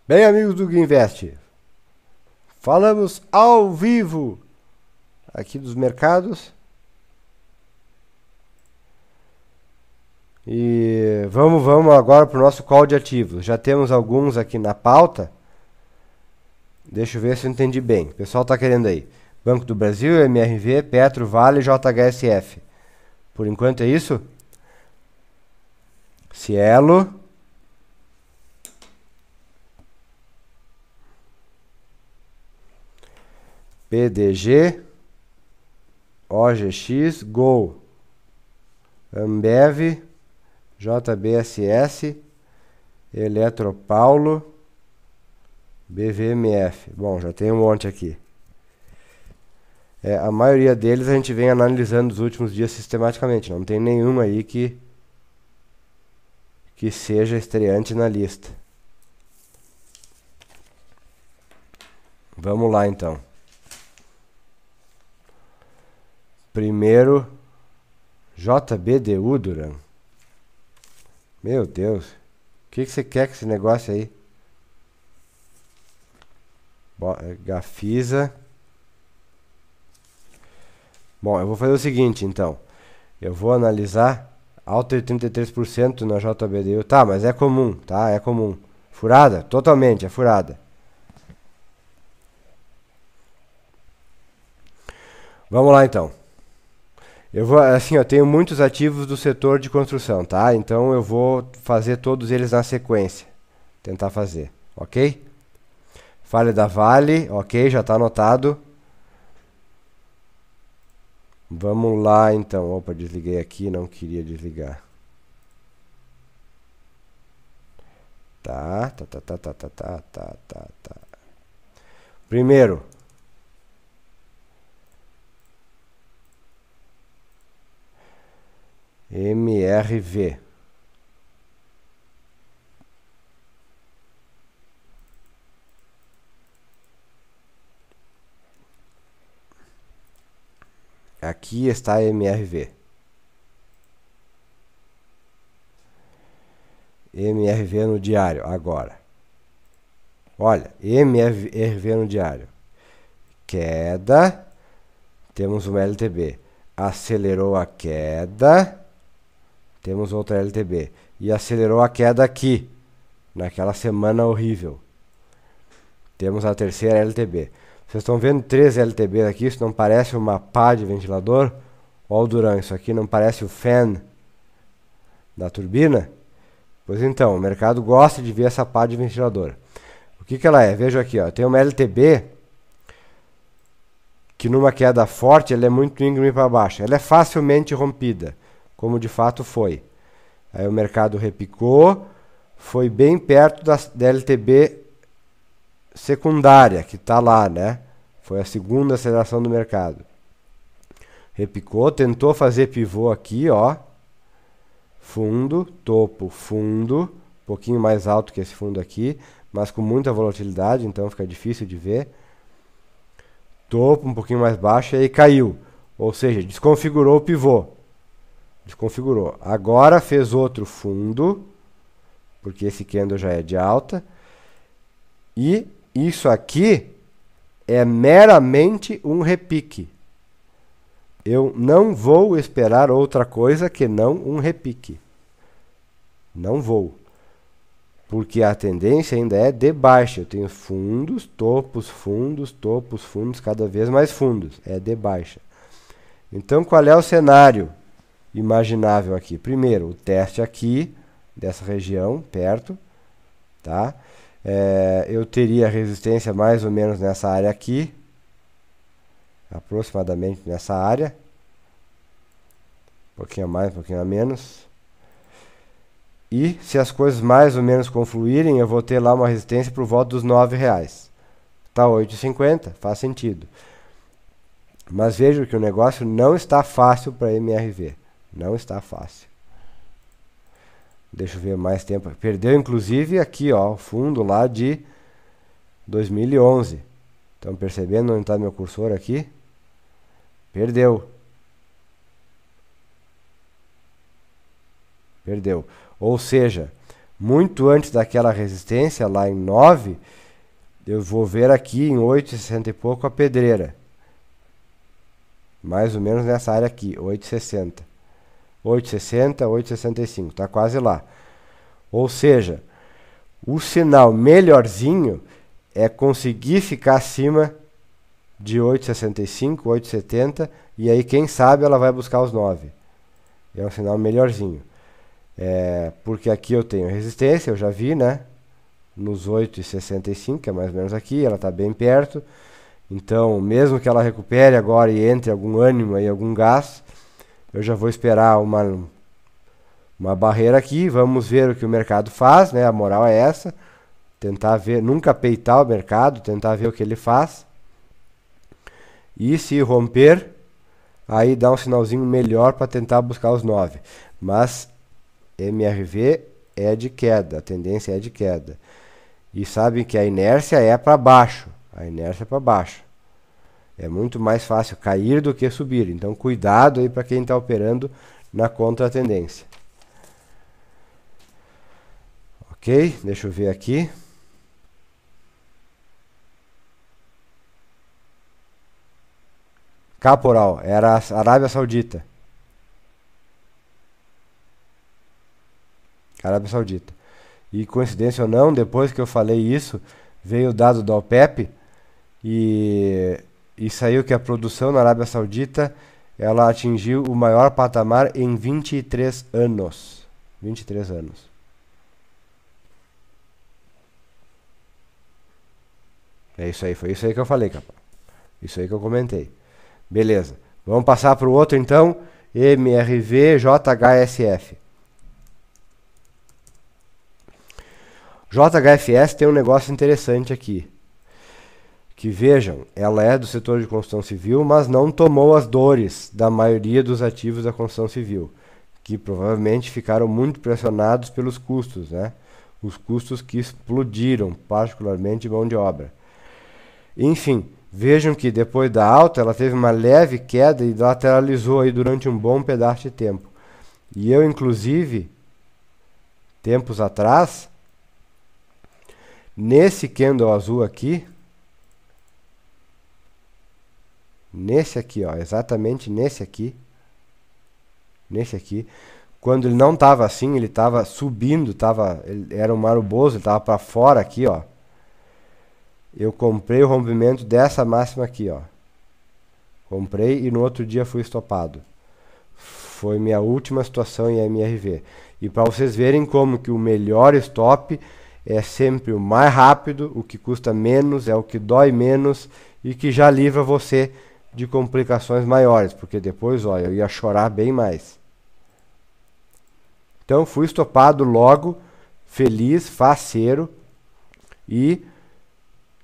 Bem, amigos do Greenvest, falamos ao vivo aqui dos mercados e vamos agora para o nosso call de ativos. Já temos alguns aqui na pauta. Deixa eu ver se eu entendi bem. O pessoal está querendo aí Banco do Brasil, MRV, Petro, Vale e JHSF. Por enquanto é isso? Cielo, PDG, OGX, Gol, Ambev, JBSS, Eletropaulo, BVMF. Bom, já tem um monte aqui. A maioria deles a gente vem analisando nos últimos dias sistematicamente. Não tem nenhum aí que seja estreante na lista. Vamos lá então. Primeiro, JBDU, Duran. Meu Deus. O que você quer com esse negócio aí? Gafisa. Bom, eu vou fazer o seguinte, então. Eu vou analisar alta de 33% na JBDU. Tá, mas é comum, tá? É comum. Furada? Totalmente, é furada. Vamos lá, então. Eu vou, assim, eu tenho muitos ativos do setor de construção, tá? Então eu vou fazer todos eles na sequência. Tentar fazer, ok? Fale da Vale, ok, já está anotado. Vamos lá então. Opa, desliguei aqui, não queria desligar. Tá. Primeiro. MRV. Aqui está MRV. MRV no diário, agora. Olha, MRV no diário. Queda. Temos um LTB. Acelerou a queda. Temos outra LTB. E acelerou a queda aqui. Naquela semana horrível. Temos a terceira LTB. Vocês estão vendo 3 LTB aqui? Isso não parece uma pá de ventilador? Olha o Duran, isso aqui não parece o fan da turbina? Pois então, o mercado gosta de ver essa pá de ventilador. O que ela é? Veja aqui, ó, tem uma LTB que numa queda forte ela é muito íngreme para baixo. Ela é facilmente rompida, como de fato foi. Aí o mercado repicou, foi bem perto da LTB secundária, que está lá, né? Foi a segunda aceleração do mercado. Repicou, tentou fazer pivô aqui, ó. Fundo, topo, fundo. Um pouquinho mais alto que esse fundo aqui, mas com muita volatilidade, então fica difícil de ver. Topo um pouquinho mais baixo e aí caiu. Ou seja, desconfigurou o pivô. Desconfigurou. Agora fez outro fundo, porque esse candle já é de alta. E isso aqui é meramente um repique. Eu não vou esperar outra coisa que não um repique. Não vou. Porque a tendência ainda é de baixa. Eu tenho fundos, topos, fundos, cada vez mais fundos. É de baixa. Então, qual é o cenário imaginável aqui? Primeiro, o teste aqui, dessa região, perto, tá? Eu teria resistência mais ou menos nessa área aqui, aproximadamente nessa área, um pouquinho a mais, um pouquinho a menos. E se as coisas mais ou menos confluírem, eu vou ter lá uma resistência por volta dos R$9. Tá 8,50, faz sentido. Mas vejo que o negócio não está fácil para MRV, não está fácil. Deixa eu ver mais tempo. Perdeu inclusive aqui, ó, o fundo lá de 2011. Estão percebendo onde está meu cursor aqui? Perdeu. Perdeu. Ou seja, muito antes daquela resistência, lá em 9, eu vou ver aqui em 8,60 e pouco a pedreira. Mais ou menos nessa área aqui, 8,60. 8,60, 8,65, está quase lá. Ou seja, o sinal melhorzinho é conseguir ficar acima de 8,65, 8,70, e aí quem sabe ela vai buscar os 9. É um sinal melhorzinho. Porque aqui eu tenho resistência, eu já vi, né? Nos 8,65, que é mais ou menos aqui, ela está bem perto. Então, mesmo que ela recupere agora e entre algum ânimo aí, algum gás, eu já vou esperar uma barreira aqui, vamos ver o que o mercado faz, né? A moral é essa, tentar ver, nunca peitar o mercado, tentar ver o que ele faz. E se romper, aí dá um sinalzinho melhor para tentar buscar os 9. Mas MRV é de queda, a tendência é de queda. E sabem que a inércia é para baixo. A inércia é para baixo. É muito mais fácil cair do que subir. Então cuidado aí para quem está operando na contra-tendência. Ok? Deixa eu ver aqui. Caporal, era a Arábia Saudita. Arábia Saudita. E coincidência ou não, depois que eu falei isso, veio o dado da OPEP e saiu que a produção na Arábia Saudita ela atingiu o maior patamar em 23 anos. 23 anos. É isso aí, foi isso aí que eu falei, capa. Isso aí que eu comentei. Beleza. Vamos passar para o outro então. MRV JHSF. JHSF tem um negócio interessante aqui. Que vejam, ela é do setor de construção civil, mas não tomou as dores da maioria dos ativos da construção civil, que provavelmente ficaram muito pressionados pelos custos, né? Os custos que explodiram, particularmente mão de obra. Enfim, vejam que depois da alta ela teve uma leve queda e lateralizou aí durante um bom pedaço de tempo. E eu, inclusive, tempos atrás, nesse candle azul aqui, nesse aqui, ó, exatamente nesse aqui, quando ele não estava assim, ele estava subindo, ele era um maruboso, ele estava para fora aqui, ó. Eu comprei o rompimento dessa máxima aqui, ó. Comprei e no outro dia fui estopado. Foi minha última situação em MRV. E para vocês verem como que o melhor stop é sempre o mais rápido, o que custa menos, é o que dói menos e que já livra você de complicações maiores, porque depois, olha, eu ia chorar bem mais. Então fui estopado logo, feliz, faceiro, e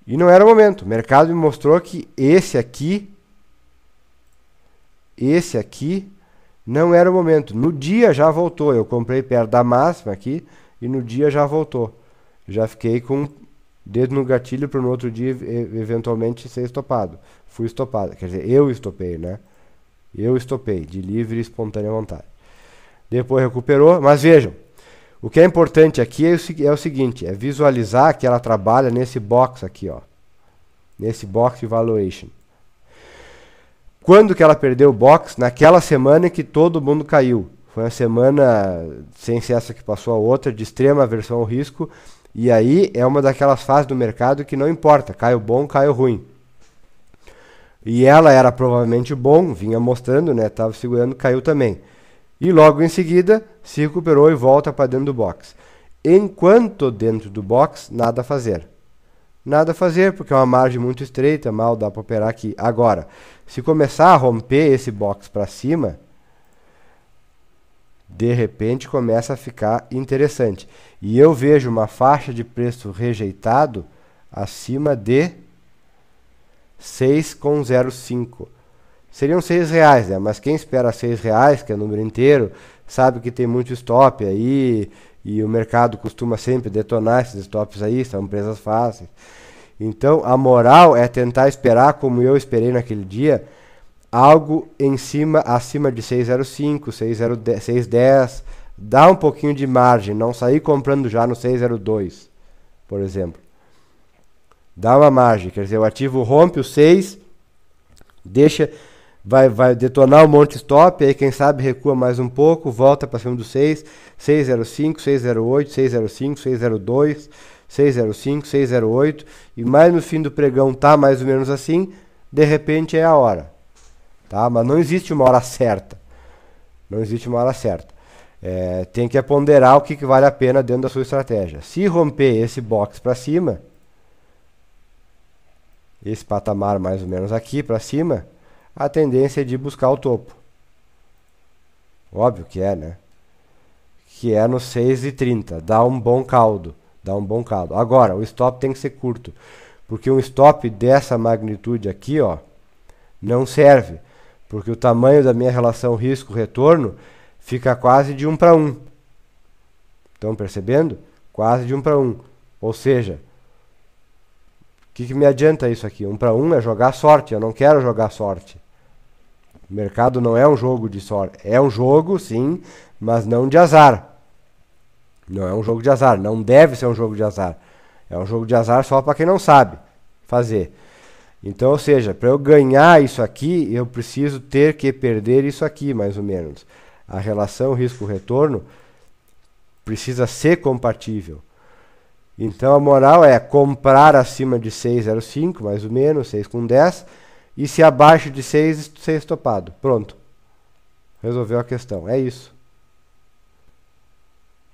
não era o momento. O mercado me mostrou que esse aqui não era o momento. No dia já voltou, eu comprei perto da máxima aqui e no dia já voltou. Já fiquei com o dedo no gatilho para no outro dia eventualmente ser estopado. Fui estopado, quer dizer, eu estopei, né? Eu estopei, de livre e espontânea vontade. Depois recuperou, mas vejam, o que é importante aqui é o seguinte, é visualizar que ela trabalha nesse box aqui, ó. Nesse box de valuation. Quando que ela perdeu o box? Naquela semana que todo mundo caiu. Foi uma semana, sem ser essa que passou a outra, de extrema aversão ao risco. E aí é uma daquelas fases do mercado que não importa, cai o bom, cai o ruim. E ela era provavelmente bom, vinha mostrando, né? Estava segurando, caiu também. E logo em seguida se recuperou e volta para dentro do box. Enquanto dentro do box, nada a fazer. Nada a fazer, porque é uma margem muito estreita, mal dá para operar aqui. Agora, se começar a romper esse box para cima, de repente começa a ficar interessante. E eu vejo uma faixa de preço rejeitado acima de 6,05. Seriam R$6, né? Mas quem espera R$6, que é o número inteiro, sabe que tem muito stop aí, e o mercado costuma sempre detonar esses stops aí, são empresas fáceis. Então, a moral é tentar esperar, como eu esperei naquele dia, algo acima de 6,05, 6,10, dá um pouquinho de margem, não sair comprando já no 602, por exemplo. Dá uma margem, quer dizer, o ativo rompe o 6, deixa, vai detonar um monte stop, aí quem sabe recua mais um pouco, volta para cima do 6, 605, 608, 605, 602, 605, 608, e mais no fim do pregão tá mais ou menos assim, de repente é a hora. Tá? Mas não existe uma hora certa. Não existe uma hora certa. Tem que ponderar o que vale a pena dentro da sua estratégia. Se romper esse box para cima, esse patamar mais ou menos aqui para cima, a tendência é de buscar o topo. Óbvio que é, né? Que é no 6,30. Dá um bom caldo. Dá um bom caldo. Agora, o stop tem que ser curto. Porque um stop dessa magnitude aqui, ó, não serve. Porque o tamanho da minha relação risco-retorno fica quase de 1 para 1. Estão percebendo? Quase de 1 para 1. Ou seja, o que me adianta isso aqui? 1 para 1 é jogar sorte. Eu não quero jogar sorte. O mercado não é um jogo de sorte. É um jogo, sim, mas não de azar. Não é um jogo de azar. Não deve ser um jogo de azar. É um jogo de azar só para quem não sabe fazer. Então, ou seja, para eu ganhar isso aqui, eu preciso ter que perder isso aqui, mais ou menos. A relação risco-retorno precisa ser compatível. Então, a moral é comprar acima de 6,05, mais ou menos, 6,10, e se abaixo de 6, ser estopado. Pronto. Resolveu a questão. É isso.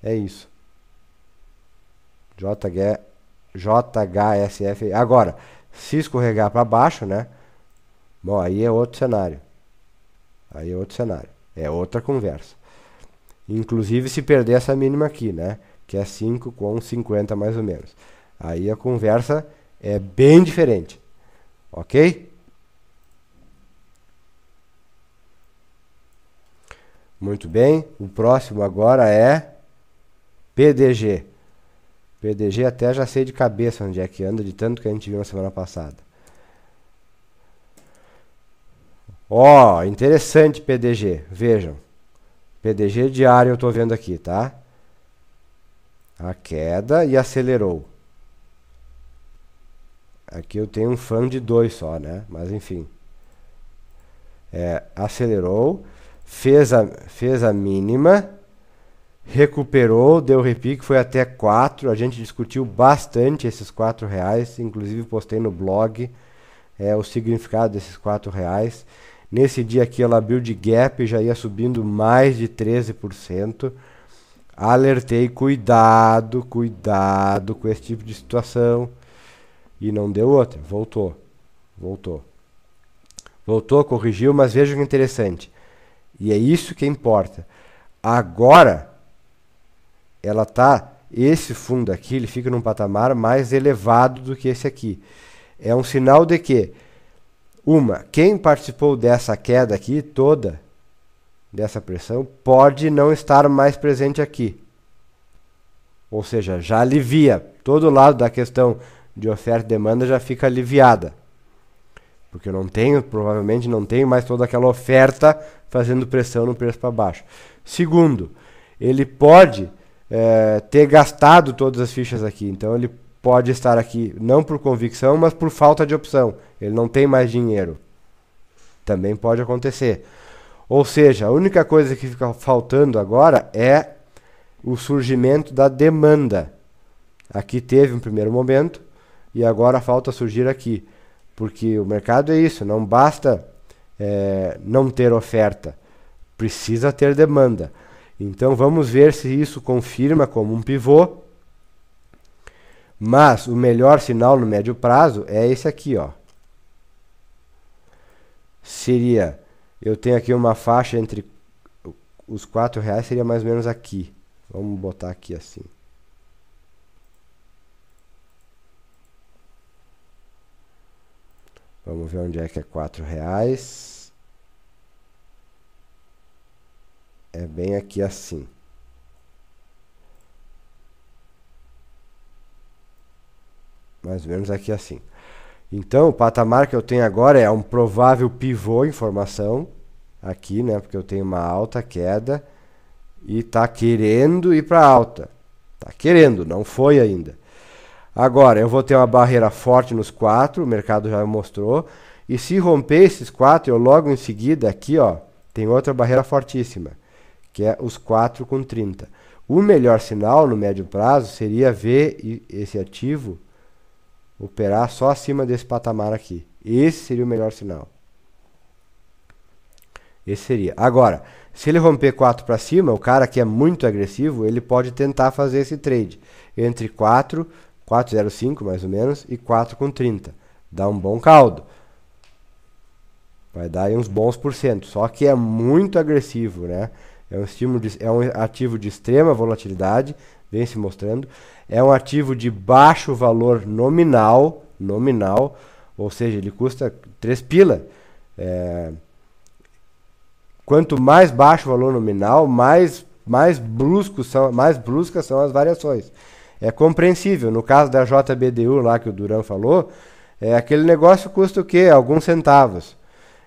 É isso. JHSF. Agora, se escorregar para baixo, né? Bom, aí é outro cenário. Aí é outro cenário. É outra conversa. Inclusive se perder essa mínima aqui, né? Que é 5,50 mais ou menos. Aí a conversa é bem diferente. Ok? Muito bem. O próximo agora é PDG. PDG até já sei de cabeça onde é que anda, de tanto que a gente viu na semana passada. Ó, interessante PDG. Vejam. PDG diário eu estou vendo aqui, tá? A queda e acelerou. Aqui eu tenho um fã de 2 só, né? Mas enfim. Acelerou, fez a mínima, recuperou, deu repique, foi até 4. A gente discutiu bastante esses R$4, inclusive postei no blog o significado desses R$4. Nesse dia aqui ela abriu de gap, já ia subindo mais de 13%. Alertei, cuidado com esse tipo de situação. E não deu outra, voltou, corrigiu, mas veja que interessante. E é isso que importa. Agora, esse fundo aqui, ele fica num patamar mais elevado do que esse aqui. É um sinal de que, quem participou dessa queda aqui toda, dessa pressão, pode não estar mais presente aqui. Ou seja, já alivia. Todo lado da questão de oferta e demanda já fica aliviada. Porque provavelmente não tenho mais toda aquela oferta fazendo pressão no preço para baixo. Segundo, ele pode ter gastado todas as fichas aqui. Então ele pode estar aqui não por convicção, mas por falta de opção. Ele não tem mais dinheiro. Também pode acontecer. Ou seja, a única coisa que fica faltando agora é o surgimento da demanda. Aqui teve um primeiro momento e agora falta surgir aqui. Porque o mercado é isso, não basta não ter oferta, precisa ter demanda. Então vamos ver se isso confirma como um pivô. Mas o melhor sinal no médio prazo é esse aqui, ó. Eu tenho aqui uma faixa entre os R$4, seria mais ou menos aqui. Vamos botar aqui assim. Vamos ver onde é que é R$4. É bem aqui assim. Mais ou menos aqui assim. Então, o patamar que eu tenho agora é um provável pivô em formação. Aqui, né? Porque eu tenho uma alta queda e está querendo ir para alta. Está querendo, não foi ainda. Agora, eu vou ter uma barreira forte nos 4, o mercado já mostrou. E se romper esses 4, eu logo em seguida aqui, ó, tem outra barreira fortíssima, que é os 4,30. O melhor sinal no médio prazo seria ver esse ativo operar só acima desse patamar aqui. Esse seria o melhor sinal. Esse seria. Agora, se ele romper 4 para cima, o cara que é muito agressivo, ele pode tentar fazer esse trade entre 4,05 mais ou menos, e 4,30. Dá um bom caldo. Vai dar aí uns bons %. Só que é muito agressivo, né? É um ativo de extrema volatilidade, vem se mostrando. É um ativo de baixo valor nominal, ou seja, ele custa 3 pila. Quanto mais baixo o valor nominal, mais bruscas são as variações. É compreensível. No caso da JBDU lá que o Duran falou, aquele negócio custa o quê? Alguns centavos.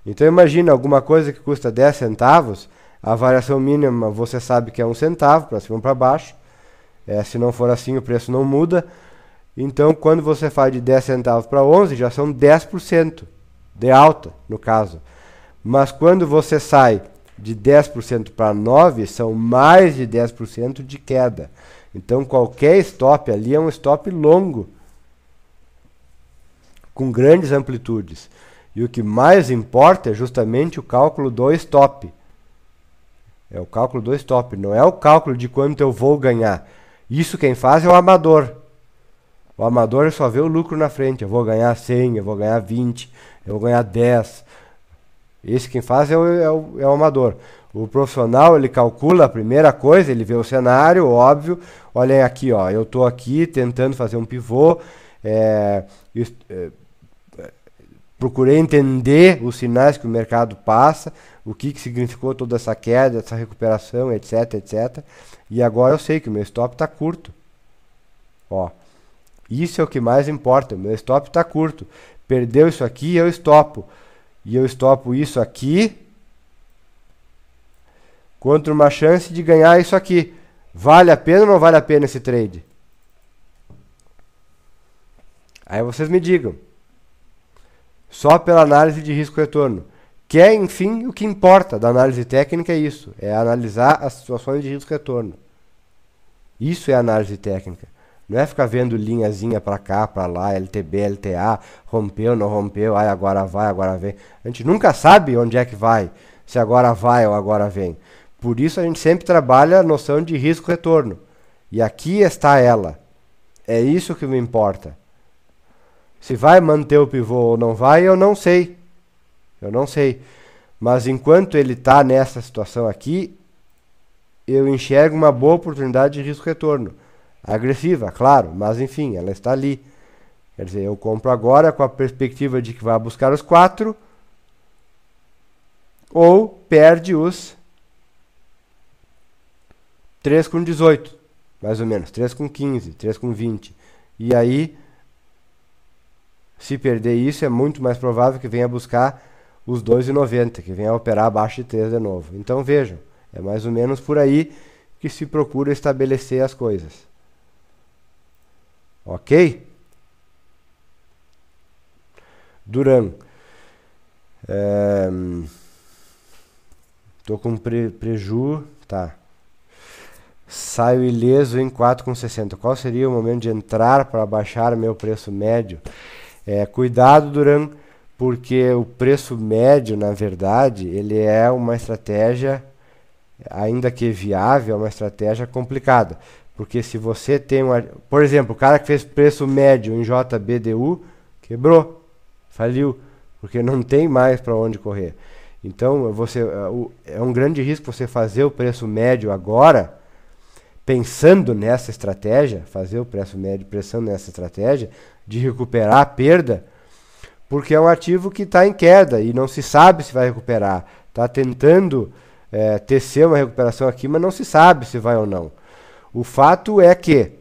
Então imagina alguma coisa que custa 10 centavos, a variação mínima você sabe que é 1 centavo, para cima ou para baixo. Se não for assim, o preço não muda. Então, quando você faz de 10 centavos para 11, já são 10% de alta, no caso. Mas quando você sai de 10% para 9%, são mais de 10% de queda. Então, qualquer stop ali é um stop longo, com grandes amplitudes. E o que mais importa é justamente o cálculo do stop. É o cálculo do stop, não é o cálculo de quanto eu vou ganhar. Isso quem faz é o amador. O amador só vê o lucro na frente. Eu vou ganhar 100, eu vou ganhar 20, eu vou ganhar 10. Esse quem faz é o amador. O profissional, ele calcula a primeira coisa, ele vê o cenário, óbvio. Olhem aqui, ó, eu estou aqui tentando fazer um pivô. Procurei entender os sinais que o mercado passa, o que significou toda essa queda, essa recuperação, etc, etc. E agora eu sei que o meu stop está curto. Ó, isso é o que mais importa, o meu stop está curto. Perdeu isso aqui, eu estopo. E eu estopo isso aqui contra uma chance de ganhar isso aqui. Vale a pena ou não vale a pena esse trade? Aí vocês me digam. Só pela análise de risco-retorno. Que é, enfim, o que importa da análise técnica é isso. É analisar as situações de risco-retorno. Isso é análise técnica. Não é ficar vendo linhazinha para cá, para lá, LTB, LTA, rompeu, não rompeu, agora vai, agora vem. A gente nunca sabe onde é que vai, se agora vai ou agora vem. Por isso a gente sempre trabalha a noção de risco-retorno. E aqui está ela. É isso que me importa. Se vai manter o pivô ou não vai, eu não sei. Eu não sei. Mas enquanto ele está nessa situação aqui, eu enxergo uma boa oportunidade de risco-retorno. Agressiva, claro, mas enfim, ela está ali. Quer dizer, eu compro agora com a perspectiva de que vai buscar os 4, ou perde os 3,18, mais ou menos, 3,15, 3,20. E aí, se perder isso, é muito mais provável que venha buscar os 2,90, que venha operar abaixo de 3 de novo. Então vejam, é mais ou menos por aí que se procura estabelecer as coisas. Ok? Duran. Tô com preju. Tá. Saio ileso em 4,60. Qual seria o momento de entrar para baixar meu preço médio? Cuidado, Duran, porque o preço médio, na verdade, ele é uma estratégia, ainda que viável, é uma estratégia complicada. Porque se você tem por exemplo, o cara que fez preço médio em JBDU, quebrou, faliu, porque não tem mais para onde correr. Então, é um grande risco você fazer o preço médio agora, pensando nessa estratégia, fazer o preço médio pensando nessa estratégia, de recuperar a perda, porque é um ativo que está em queda e não se sabe se vai recuperar. Está tentando tecer uma recuperação aqui, mas não se sabe se vai ou não. O fato é que,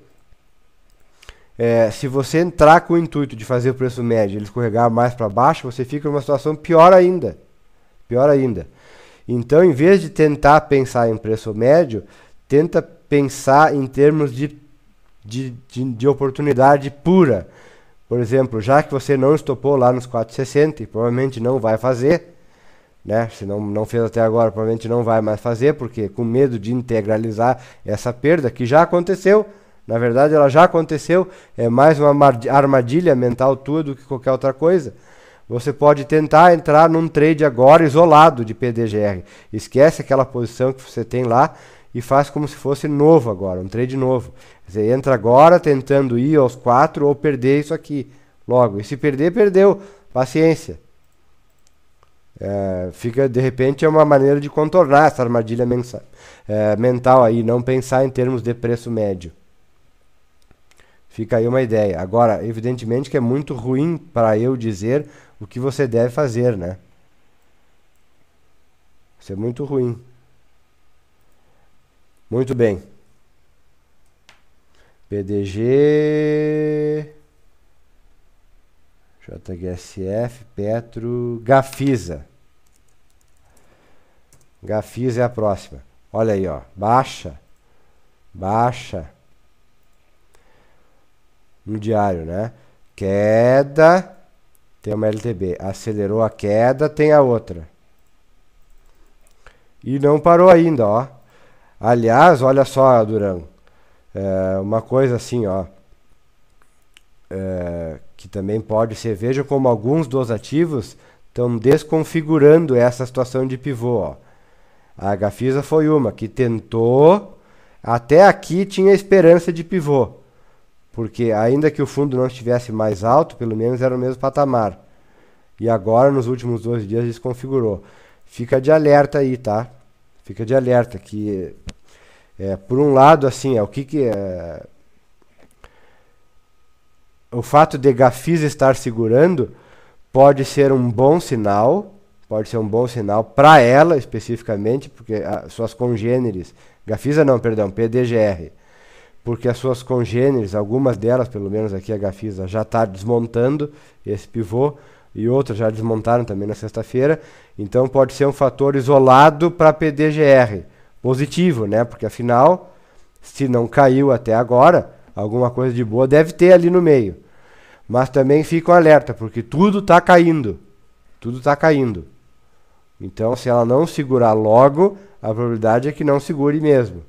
se você entrar com o intuito de fazer o preço médio e ele escorregar mais para baixo, você fica numa situação pior ainda. Pior ainda. Então, em vez de tentar pensar em preço médio, tenta pensar em termos de oportunidade pura. Por exemplo, já que você não estopou lá nos 4,60 e provavelmente não vai fazer, né? Se não fez até agora, provavelmente não vai mais fazer, porque com medo de integralizar essa perda que já aconteceu. Na verdade, ela já aconteceu, é mais uma armadilha mental tua do que qualquer outra coisa. Você pode tentar entrar num trade agora isolado de PDGR. Esquece aquela posição que você tem lá e faz como se fosse novo agora, um trade novo. Você entra agora tentando ir aos 4 ou perder isso aqui logo. E se perder, perdeu. Paciência. Fica, de repente, é uma maneira de contornar essa armadilha mental aí, não pensar em termos de preço médio. Fica aí uma ideia. Agora, evidentemente que é muito ruim para eu dizer o que você deve fazer, né? Isso é muito ruim. Muito bem. PDG, JHSF, Petro, Gafisa. Gafisa é a próxima. Olha aí, ó. Baixa. No diário, né? Queda, tem uma LTB. Acelerou a queda, tem a outra. E não parou ainda, ó. Aliás, olha só, Durão. Uma coisa assim, ó. Que também pode ser, veja como alguns dos ativos estão desconfigurando essa situação de pivô, ó. A Gafisa foi uma que tentou, até aqui tinha esperança de pivô. Porque ainda que o fundo não estivesse mais alto, pelo menos era o mesmo patamar. E agora, nos últimos 12 dias, desconfigurou. Fica de alerta aí, tá? Fica de alerta que, por um lado, assim, o fato de Gafisa estar segurando pode ser um bom sinal, para ela especificamente, porque suas congêneres, Gafisa não, perdão, PDGR, porque as suas congêneres, algumas delas, pelo menos aqui a Gafisa, já está desmontando esse pivô, e outras já desmontaram também na sexta-feira, então pode ser um fator isolado para PDGR, positivo, né? Porque afinal, se não caiu até agora, alguma coisa de boa deve ter ali no meio. Mas também fica um alerta, porque tudo está caindo. Então, se ela não segurar logo, a probabilidade é que não segure mesmo.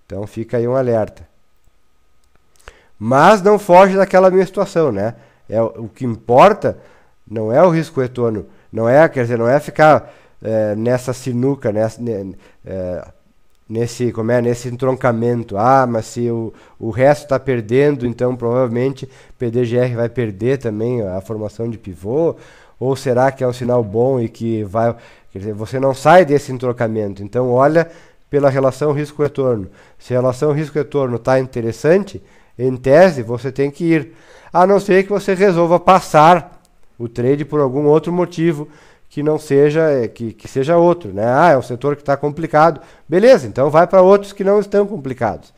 Então fica aí um alerta. Mas não foge daquela mesma situação, né? O que importa não é o risco-retorno, não é ficar nessa sinuca, nesse entroncamento. Mas se o resto está perdendo, então provavelmente PDGR vai perder também a formação de pivô, ou será que é um sinal bom e que vai... Quer dizer, você não sai desse entroncamento, então olha pela relação risco-retorno. Se a relação risco-retorno está interessante, em tese, você tem que ir. A não ser que você resolva passar o trade por algum outro motivo que não seja, que seja outro, né? É um setor que está complicado. Beleza, então vai para outros que não estão complicados.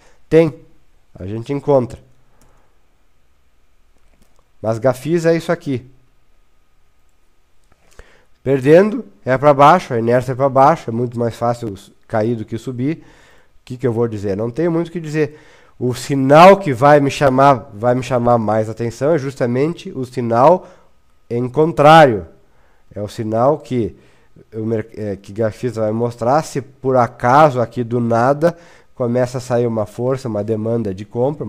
A gente encontra. Mas Gafisa é isso aqui. Perdendo, é para baixo, a inércia é para baixo, é muito mais fácil cair do que subir. O que eu vou dizer? Não tenho muito o que dizer. O sinal que vai me chamar mais atenção é justamente o sinal em contrário. É o sinal que Gafisa vai mostrar se por acaso aqui do nada começa a sair uma força, uma demanda de compra,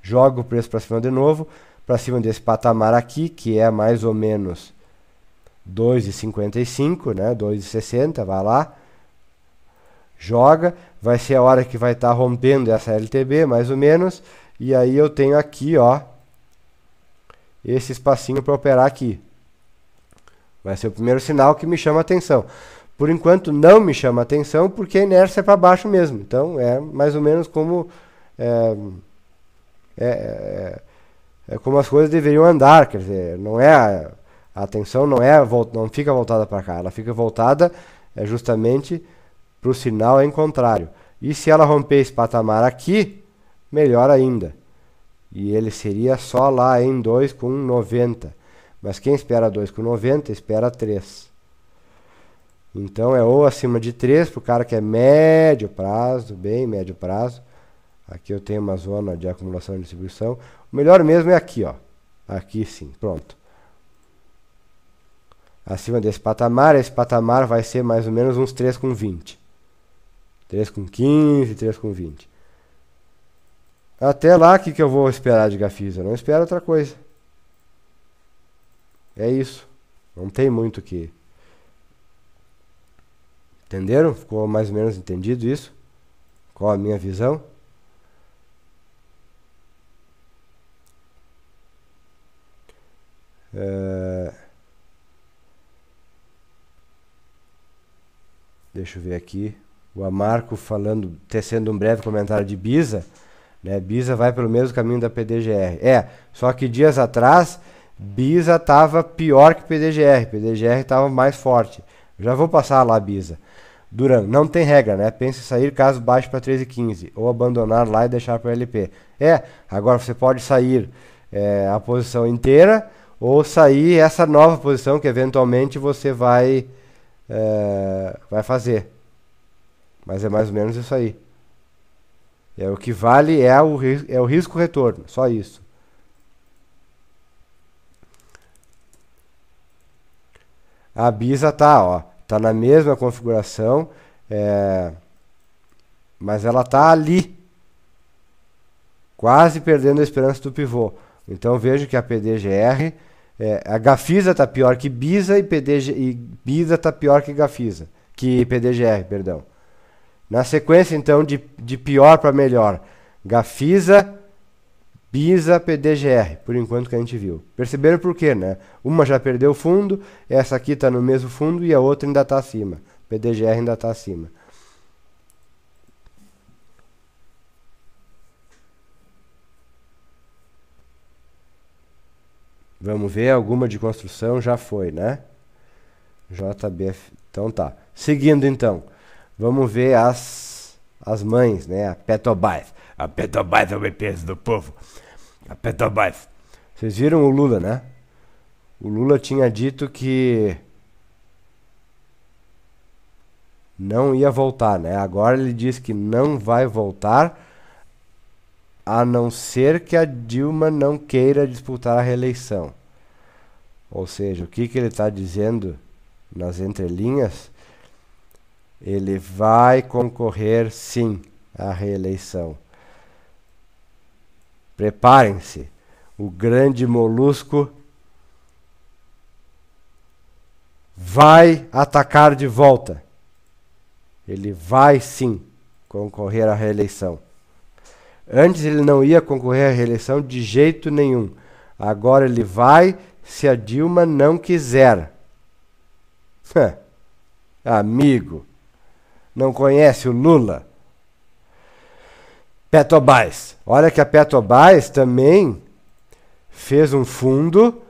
joga o preço para cima de novo, para cima desse patamar aqui, que é mais ou menos 2,55, né? 2,60, vai lá, joga, vai ser a hora que vai estar rompendo essa LTB, mais ou menos, e aí eu tenho aqui, ó, esse espacinho para operar aqui. Vai ser o primeiro sinal que me chama atenção. Por enquanto não me chama atenção porque a inércia é para baixo mesmo. Então é mais ou menos como como as coisas deveriam andar. Quer dizer, não é a atenção não fica voltada para cá, ela fica voltada justamente para o sinal em contrário. E se ela romper esse patamar aqui, melhor ainda. E ele seria só lá em 2,90. Mas quem espera 2,90 espera 3. Então é ou acima de 3 para o cara que é médio prazo, bem médio prazo. Aqui eu tenho uma zona de acumulação e distribuição. O melhor mesmo é aqui, ó. Aqui sim, pronto. Acima desse patamar, esse patamar vai ser mais ou menos uns 3,20. 3,15, 3,20. Até lá, o que eu vou esperar de Gafisa? Não espero outra coisa. É isso. Não tem muito o que... Entenderam? Ficou mais ou menos entendido isso? Qual a minha visão? Deixa eu ver aqui. O Amarco falando, tecendo um breve comentário de Bisa. Né? Bisa vai pelo mesmo caminho da PDGR. Só que dias atrás, Bisa estava pior que PDGR. PDGR estava mais forte. Já vou passar lá, Bisa. Duran, não tem regra, né? Pense em sair caso baixe para 13,15 ou abandonar lá e deixar para o LP. Agora você pode sair a posição inteira ou sair essa nova posição que eventualmente você vai fazer. Mas é mais ou menos isso aí. O que vale é o risco-retorno, só isso. A Bisa tá na mesma configuração, mas ela tá ali, quase perdendo a esperança do pivô. Então vejo que a PDGR, a Gafisa tá pior que Bisa e Bisa tá pior que Gafisa, que PDGR, perdão. Na sequência, então, de pior para melhor, Gafisa, Bisa, PDGR, por enquanto que a gente viu. Perceberam por quê, né? Uma já perdeu o fundo, essa aqui está no mesmo fundo e a outra ainda está acima. PDGR ainda está acima. Vamos ver, alguma de construção já foi, né? JBF, então tá. Seguindo então, vamos ver as mães, né? A Petrobras. A Petrobras é o peso do povo. A Petrobras. Vocês viram o Lula, né? O Lula tinha dito que não ia voltar, né? Agora ele diz que não vai voltar, a não ser que a Dilma não queira disputar a reeleição. Ou seja, o que ele está dizendo nas entrelinhas? Ele vai concorrer sim à reeleição. Preparem-se, o grande molusco vai atacar de volta. Ele vai sim concorrer à reeleição. Antes ele não ia concorrer à reeleição de jeito nenhum. Agora ele vai se a Dilma não quiser. Amigo, não conhece o Lula? Petrobras. Olha que a Petrobras também fez um fundo,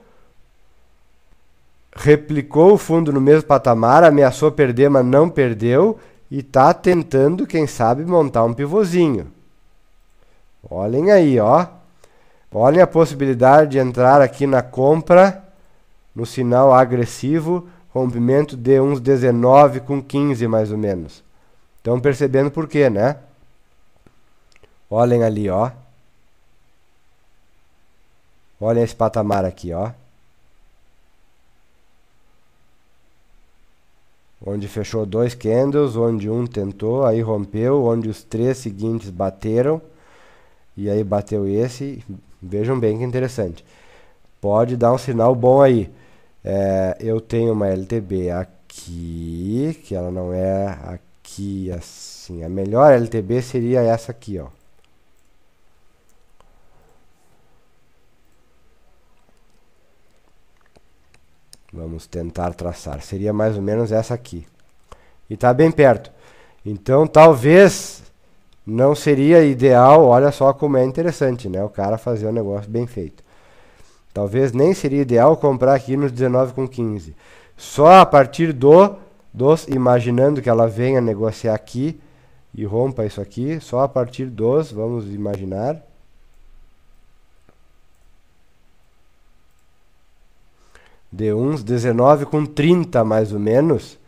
replicou o fundo no mesmo patamar, ameaçou perder, mas não perdeu, e está tentando, quem sabe, montar um pivôzinho. Olhem aí, ó. Olhem a possibilidade de entrar aqui na compra, no sinal agressivo, rompimento de uns 19,15 mais ou menos. Estão percebendo por quê, né? Olhem ali, ó. Olhem esse patamar aqui, ó. Onde fechou 2 candles, onde um tentou, aí rompeu, onde os 3 seguintes bateram. E aí bateu esse. Vejam bem que interessante. Pode dar um sinal bom aí. Eu tenho uma LTB aqui, que ela não é aqui assim. A melhor LTB seria essa aqui, ó. Vamos tentar traçar. Seria mais ou menos essa aqui. E está bem perto. Então, talvez não seria ideal. Olha só como é interessante, né? O cara fazer um negócio bem feito. Talvez nem seria ideal comprar aqui nos 19,15. Só a partir imaginando que ela venha negociar aqui e rompa isso aqui. Só a partir vamos imaginar. De uns 19,30 mais ou menos,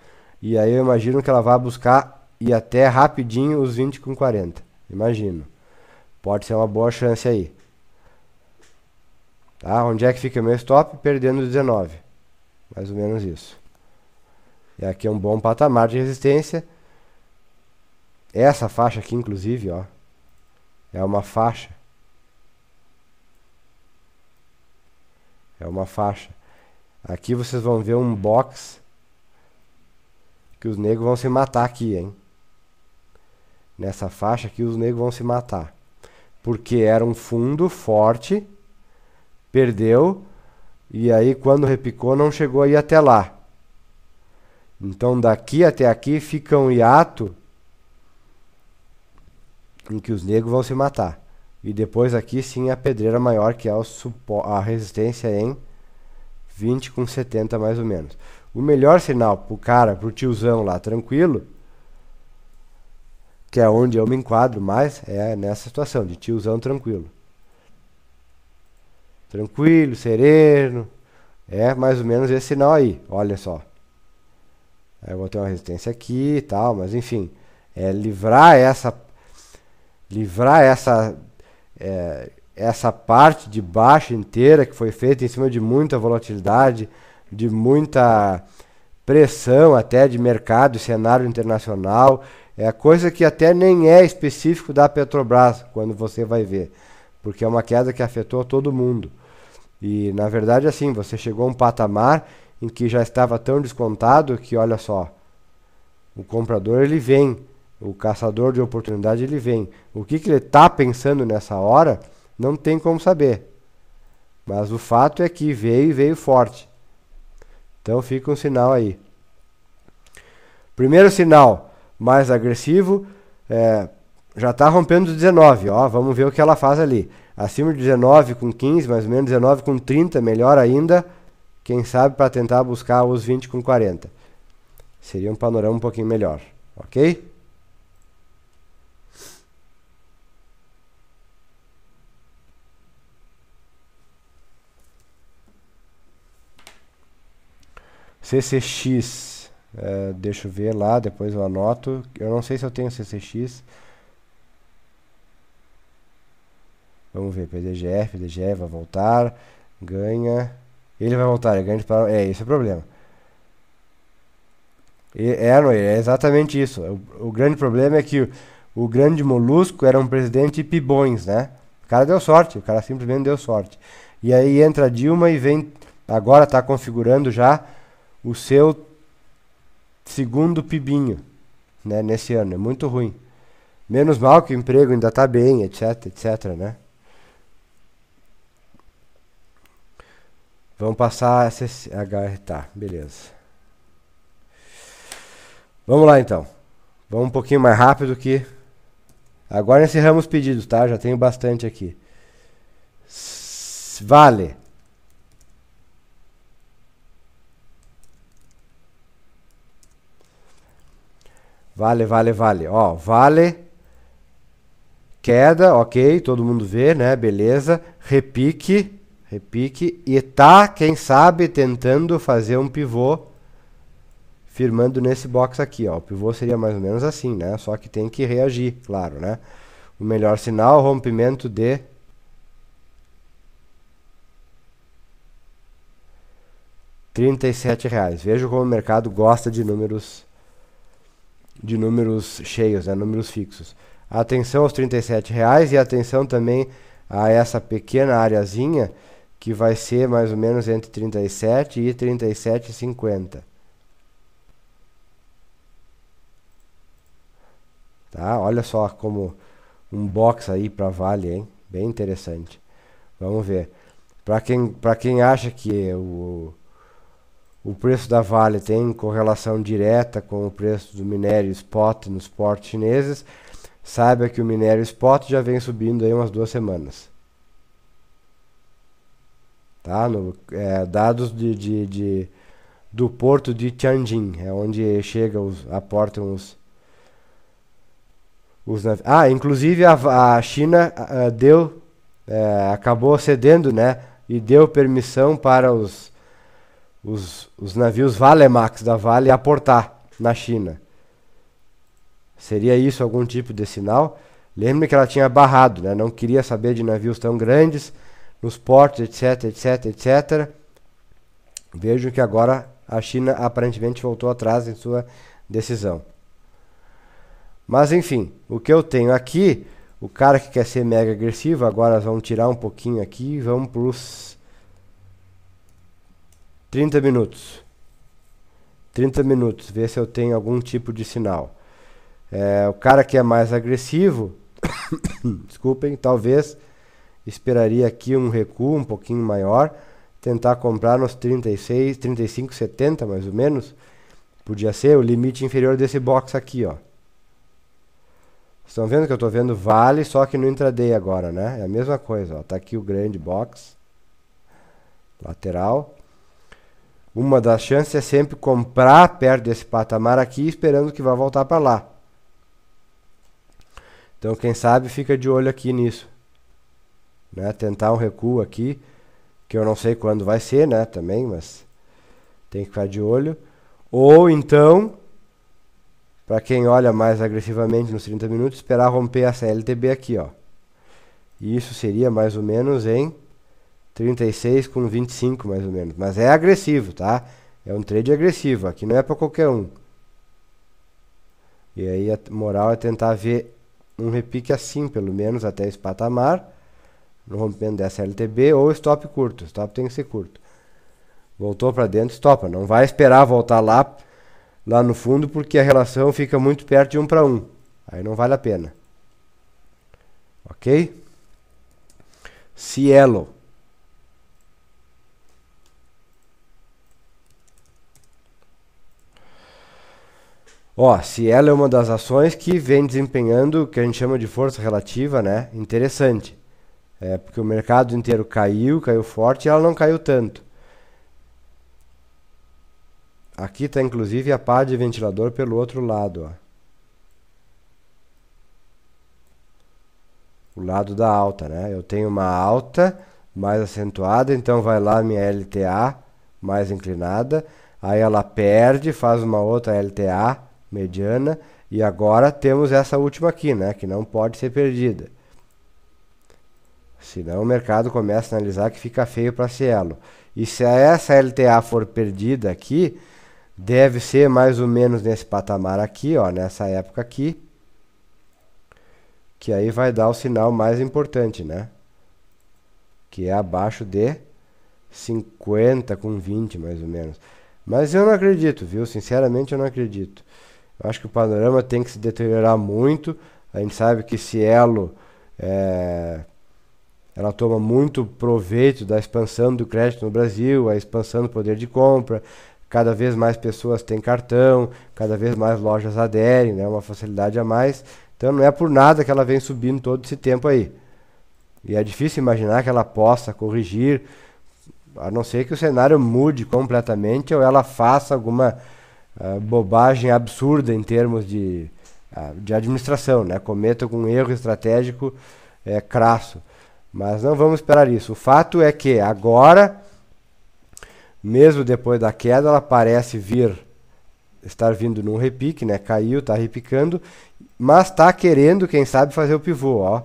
E aí eu imagino que ela vai buscar ir até rapidinho os 20,40. Imagino. Pode ser uma boa chance aí. Tá? Onde é que fica meu stop? Perdendo 19. Mais ou menos isso. E aqui é um bom patamar de resistência. Essa faixa aqui, inclusive, ó, é uma faixa. É uma faixa. Aqui vocês vão ver um box que os negros vão se matar aqui, hein? Nessa faixa aqui os negros vão se matar. Porque era um fundo forte, perdeu, e aí quando repicou não chegou aí até lá. Então daqui até aqui fica um hiato em que os negros vão se matar. E depois aqui sim a pedreira maior, que é a resistência em 20,70 mais ou menos. O melhor sinal pro cara, pro tiozão lá, tranquilo, que é onde eu me enquadro mais, é nessa situação de tiozão tranquilo. Tranquilo, sereno, é mais ou menos esse sinal aí, olha só. Eu vou ter uma resistência aqui e tal, mas enfim, é livrar essa parte de baixo inteira que foi feita em cima de muita volatilidade, de muita pressão até de mercado, cenário internacional, é coisa que até nem é específico da Petrobras, quando você vai ver, porque é uma queda que afetou todo mundo. E na verdade assim, você chegou a um patamar em que já estava tão descontado que, olha só, o comprador ele vem, o caçador de oportunidade ele vem. O que ele está pensando nessa hora, não tem como saber. Mas o fato é que veio e veio forte. Então fica um sinal aí. Primeiro sinal mais agressivo, já está rompendo os 19, ó, vamos ver o que ela faz ali. Acima de 19,15, mais ou menos 19,30, melhor ainda, quem sabe para tentar buscar os 20,40. Seria um panorama um pouquinho melhor, ok? CCX, deixa eu ver lá, depois eu anoto. Eu não sei se eu tenho CCX. Vamos ver, PDGF vai voltar, ganha. Ele vai voltar, ele ganha para. Esse é o problema. É exatamente isso. O grande problema é que o grande molusco era um presidente pibões, né? O cara deu sorte, o cara simplesmente deu sorte. E aí entra a Dilma e vem, agora está configurando já o seu segundo pibinho, né, nesse ano. É muito ruim. Menos mal que o emprego ainda está bem, etc, etc, né? Vamos passar tá, beleza. Vamos lá então. Vamos um pouquinho mais rápido que... Agora encerramos os pedidos, tá? Já tenho bastante aqui. Vale. Vale. Ó, Vale. Queda, ok. Todo mundo vê, né? Beleza. Repique. E tá, quem sabe, tentando fazer um pivô firmando nesse box aqui, ó. O pivô seria mais ou menos assim, né? Só que tem que reagir, claro, né? O melhor sinal, rompimento de R$37. Veja como o mercado gosta de números cheios, né? Números fixos. Atenção aos R$37 e atenção também a essa pequena areazinha que vai ser mais ou menos entre 37 e 37,50. Tá? Olha só como um box aí para Vale, hein? Bem interessante. Vamos ver. Para quem acha que o preço da Vale tem correlação direta com o preço do minério spot nos portos chineses, saiba que o minério spot já vem subindo aí umas 2 semanas. Tá? Dados do porto de Tianjin, é onde aportam os navios. Inclusive a China acabou cedendo, né? E deu permissão para os navios Valemax da Vale aportar. na China. Seria isso algum tipo de sinal? Lembre que ela tinha barrado, né? Não queria saber de navios tão grandes, nos portos, etc, etc, etc. Vejo que agora a China aparentemente voltou atrás em sua decisão. Mas enfim, o que eu tenho aqui, o cara que quer ser mega agressivo, agora vamos tirar um pouquinho aqui e vamos para os 30 minutos. 30 minutos, ver se eu tenho algum tipo de sinal. O cara que é mais agressivo, desculpem, talvez esperaria aqui um recuo um pouquinho maior, tentar comprar nos 36, 35, 70 mais ou menos. Podia ser o limite inferior desse box aqui, ó. Estão vendo que eu estou vendo vale, só que no intraday agora, né? É a mesma coisa, ó. Tá aqui o grande box lateral. Uma das chances é sempre comprar perto desse patamar aqui, esperando que vá voltar para lá. Então, quem sabe fica de olho aqui nisso, né? Tentar um recuo aqui, que eu não sei quando vai ser, né? Também, mas tem que ficar de olho. Ou então, para quem olha mais agressivamente nos 30 minutos, esperar romper essa LTB aqui, ó. E isso seria mais ou menos em 36 com 25, mais ou menos. Mas é agressivo, tá? É um trade agressivo. Aqui não é para qualquer um. E aí a moral é tentar ver um repique assim, pelo menos até esse patamar, no rompimento dessa LTB, ou stop curto. Stop tem que ser curto. Voltou para dentro, stopa. Não vai esperar voltar lá no fundo, porque a relação fica muito perto de 1 para 1. Aí não vale a pena. Ok? Cielo. Ó, Cielo é uma das ações que vem desempenhando o que a gente chama de força relativa, né? Interessante. Porque o mercado inteiro caiu forte e ela não caiu tanto. Aqui está inclusive a pá de ventilador pelo outro lado, ó. O lado da alta, né? Eu tenho uma alta mais acentuada, então vai lá minha LTA mais inclinada, aí ela perde, faz uma outra LTA mediana, e agora temos essa última aqui, né? Que não pode ser perdida. Senão o mercado começa a analisar que fica feio para Cielo. E se essa LTA for perdida aqui, deve ser mais ou menos nesse patamar aqui, ó, nessa época aqui, que aí vai dar o sinal mais importante, né? Que é abaixo de 50 com 20, mais ou menos. Mas eu não acredito, viu? Sinceramente eu não acredito. Eu acho que o panorama tem que se deteriorar muito. A gente sabe que Cielo ela toma muito proveito da expansão do crédito no Brasil, a expansão do poder de compra. Cada vez mais pessoas têm cartão, cada vez mais lojas aderem, né? Uma facilidade a mais. Então não é por nada que ela vem subindo todo esse tempo aí. E é difícil imaginar que ela possa corrigir, a não ser que o cenário mude completamente ou ela faça alguma bobagem absurda em termos de administração, né? Cometa um erro estratégico crasso. Mas não vamos esperar isso. O fato é que agora, mesmo depois da queda, ela parece estar vindo num repique, né? Caiu, está repicando, mas está querendo, quem sabe, fazer o pivô, ó.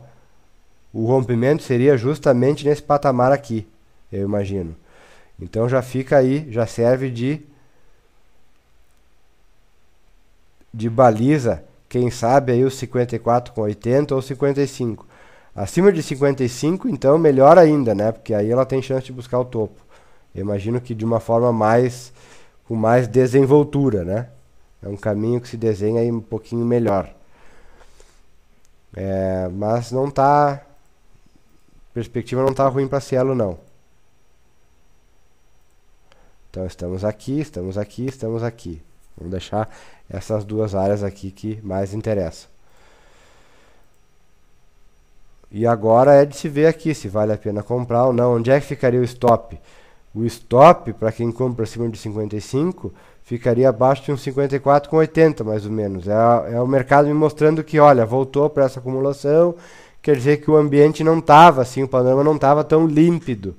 O rompimento seria justamente nesse patamar aqui, eu imagino. Então já fica aí, já serve de baliza, quem sabe aí os 54,80 ou 55. Acima de 55, então melhor ainda, né? Porque aí ela tem chance de buscar o topo. Eu imagino que de uma forma com mais desenvoltura, né? É um caminho que se desenha aí um pouquinho melhor. Mas não tá... A perspectiva não tá ruim para Cielo, não. Então estamos aqui, estamos aqui, estamos aqui. Vamos deixar essas duas áreas aqui que mais interessam. E agora é de se ver aqui se vale a pena comprar ou não. Onde é que ficaria o stop? O stop, para quem compra acima de 55, ficaria abaixo de uns 54,80 mais ou menos. É o mercado me mostrando que, olha, voltou para essa acumulação, quer dizer que o ambiente não estava assim, o panorama não estava tão límpido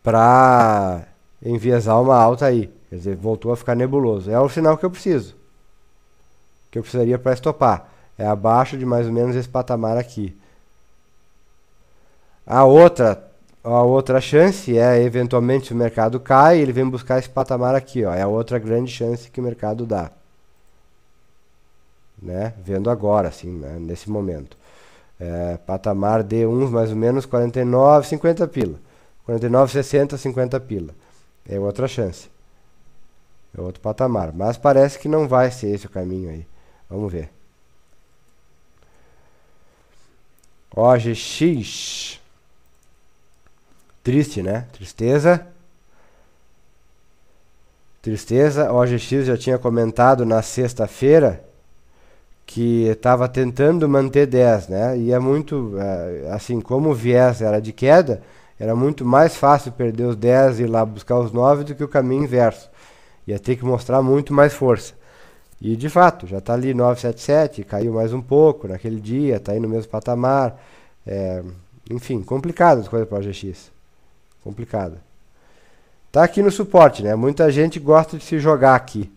para enviesar uma alta aí. Quer dizer, voltou a ficar nebuloso. É o sinal que eu preciso. Que eu precisaria para estopar. É abaixo de mais ou menos esse patamar aqui. A outra chance é, eventualmente, se o mercado cai, ele vem buscar esse patamar aqui, ó. É a outra grande chance que o mercado dá. Né? Vendo agora, assim, né? Nesse momento. Patamar de uns mais ou menos 49, 50 pila. 49, 60, 50 pila. É outra chance. É outro patamar. Mas parece que não vai ser esse o caminho aí. Vamos ver. OGX. Triste, né? Tristeza. Tristeza. OGX já tinha comentado na sexta-feira que estava tentando manter 10, né? E é muito, assim, como o viés era de queda, era muito mais fácil perder os 10 e ir lá buscar os 9 do que o caminho inverso. Ia ter que mostrar muito mais força. E de fato, já está ali 977, caiu mais um pouco naquele dia, está aí no mesmo patamar. Enfim, complicado as coisas para o OGX. Complicado. Está aqui no suporte, né? Muita gente gosta de se jogar aqui.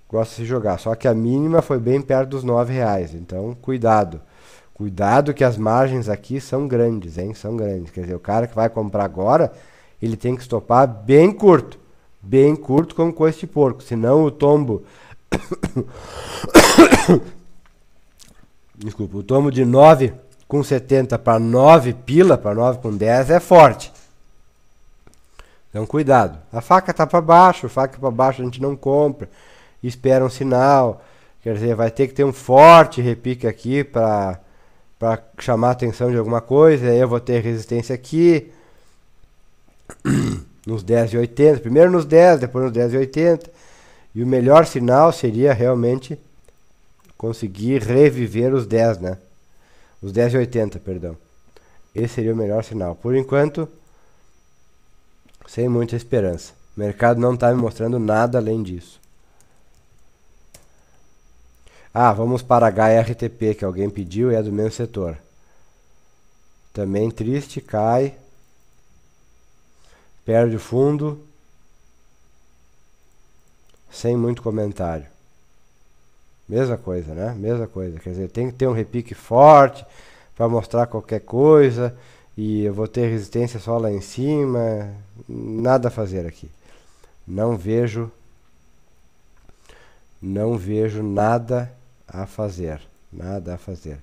Gosta de se jogar. Só que a mínima foi bem perto dos R$9. Então, cuidado. Cuidado que as margens aqui são grandes, hein? São grandes. Quer dizer, o cara que vai comprar agora, ele tem que estopar bem curto. Bem curto como coice de porco. Senão o tombo... Desculpa. O tombo de 9,70 para 9 pila, para 9,10 é forte. Então, cuidado. A faca está para baixo. A faca para baixo a gente não compra. Espera um sinal. Quer dizer, vai ter que ter um forte repique aqui para chamar a atenção de alguma coisa. Aí eu vou ter resistência aqui. Nos 10,80. Primeiro nos 10, depois nos 10,80. E o melhor sinal seria realmente conseguir reviver os 10, né? Os 10,80, perdão. Esse seria o melhor sinal. Por enquanto, sem muita esperança. O mercado não está me mostrando nada além disso. Vamos para HRTP, que alguém pediu e é do mesmo setor. Também triste, cai. Perde o fundo. Sem muito comentário. Mesma coisa, né? Mesma coisa. Quer dizer, tem que ter um repique forte para mostrar qualquer coisa. E eu vou ter resistência só lá em cima. Nada a fazer aqui. Não vejo nada a fazer. Nada a fazer.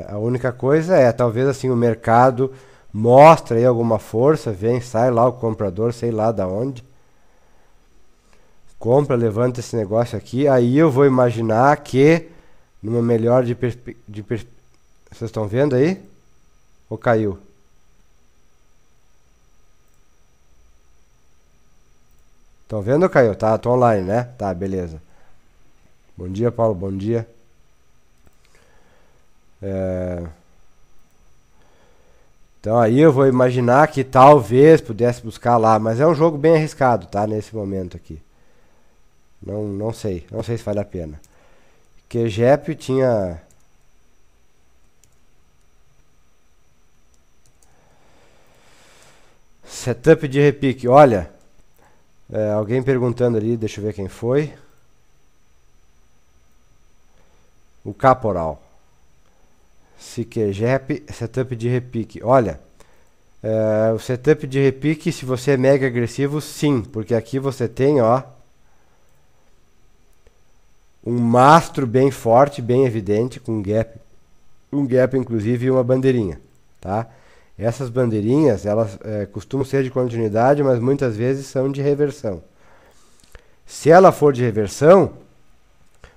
A única coisa é, talvez assim, o mercado mostra aí alguma força, vem, sai lá o comprador, sei lá da onde. Compra, levanta esse negócio aqui, aí eu vou imaginar que numa melhor vocês estão vendo aí? Ou caiu? Estão vendo ou caiu? Tá, tô online, né? Tá, beleza. Bom dia, Paulo, bom dia. Então aí eu vou imaginar que talvez pudesse buscar lá, mas é um jogo bem arriscado, tá? Nesse momento aqui. Não sei se vale a pena. QGEP tinha... Setup de repique, olha... alguém perguntando ali, deixa eu ver quem foi. O Caporal. QGEP, setup de repique. Olha, o setup de repique, se você é mega agressivo, sim. Porque aqui você tem, ó... um mastro bem forte, bem evidente, com um gap inclusive e uma bandeirinha, tá? Essas bandeirinhas, elas costumam ser de continuidade, mas muitas vezes são de reversão. Se ela for de reversão,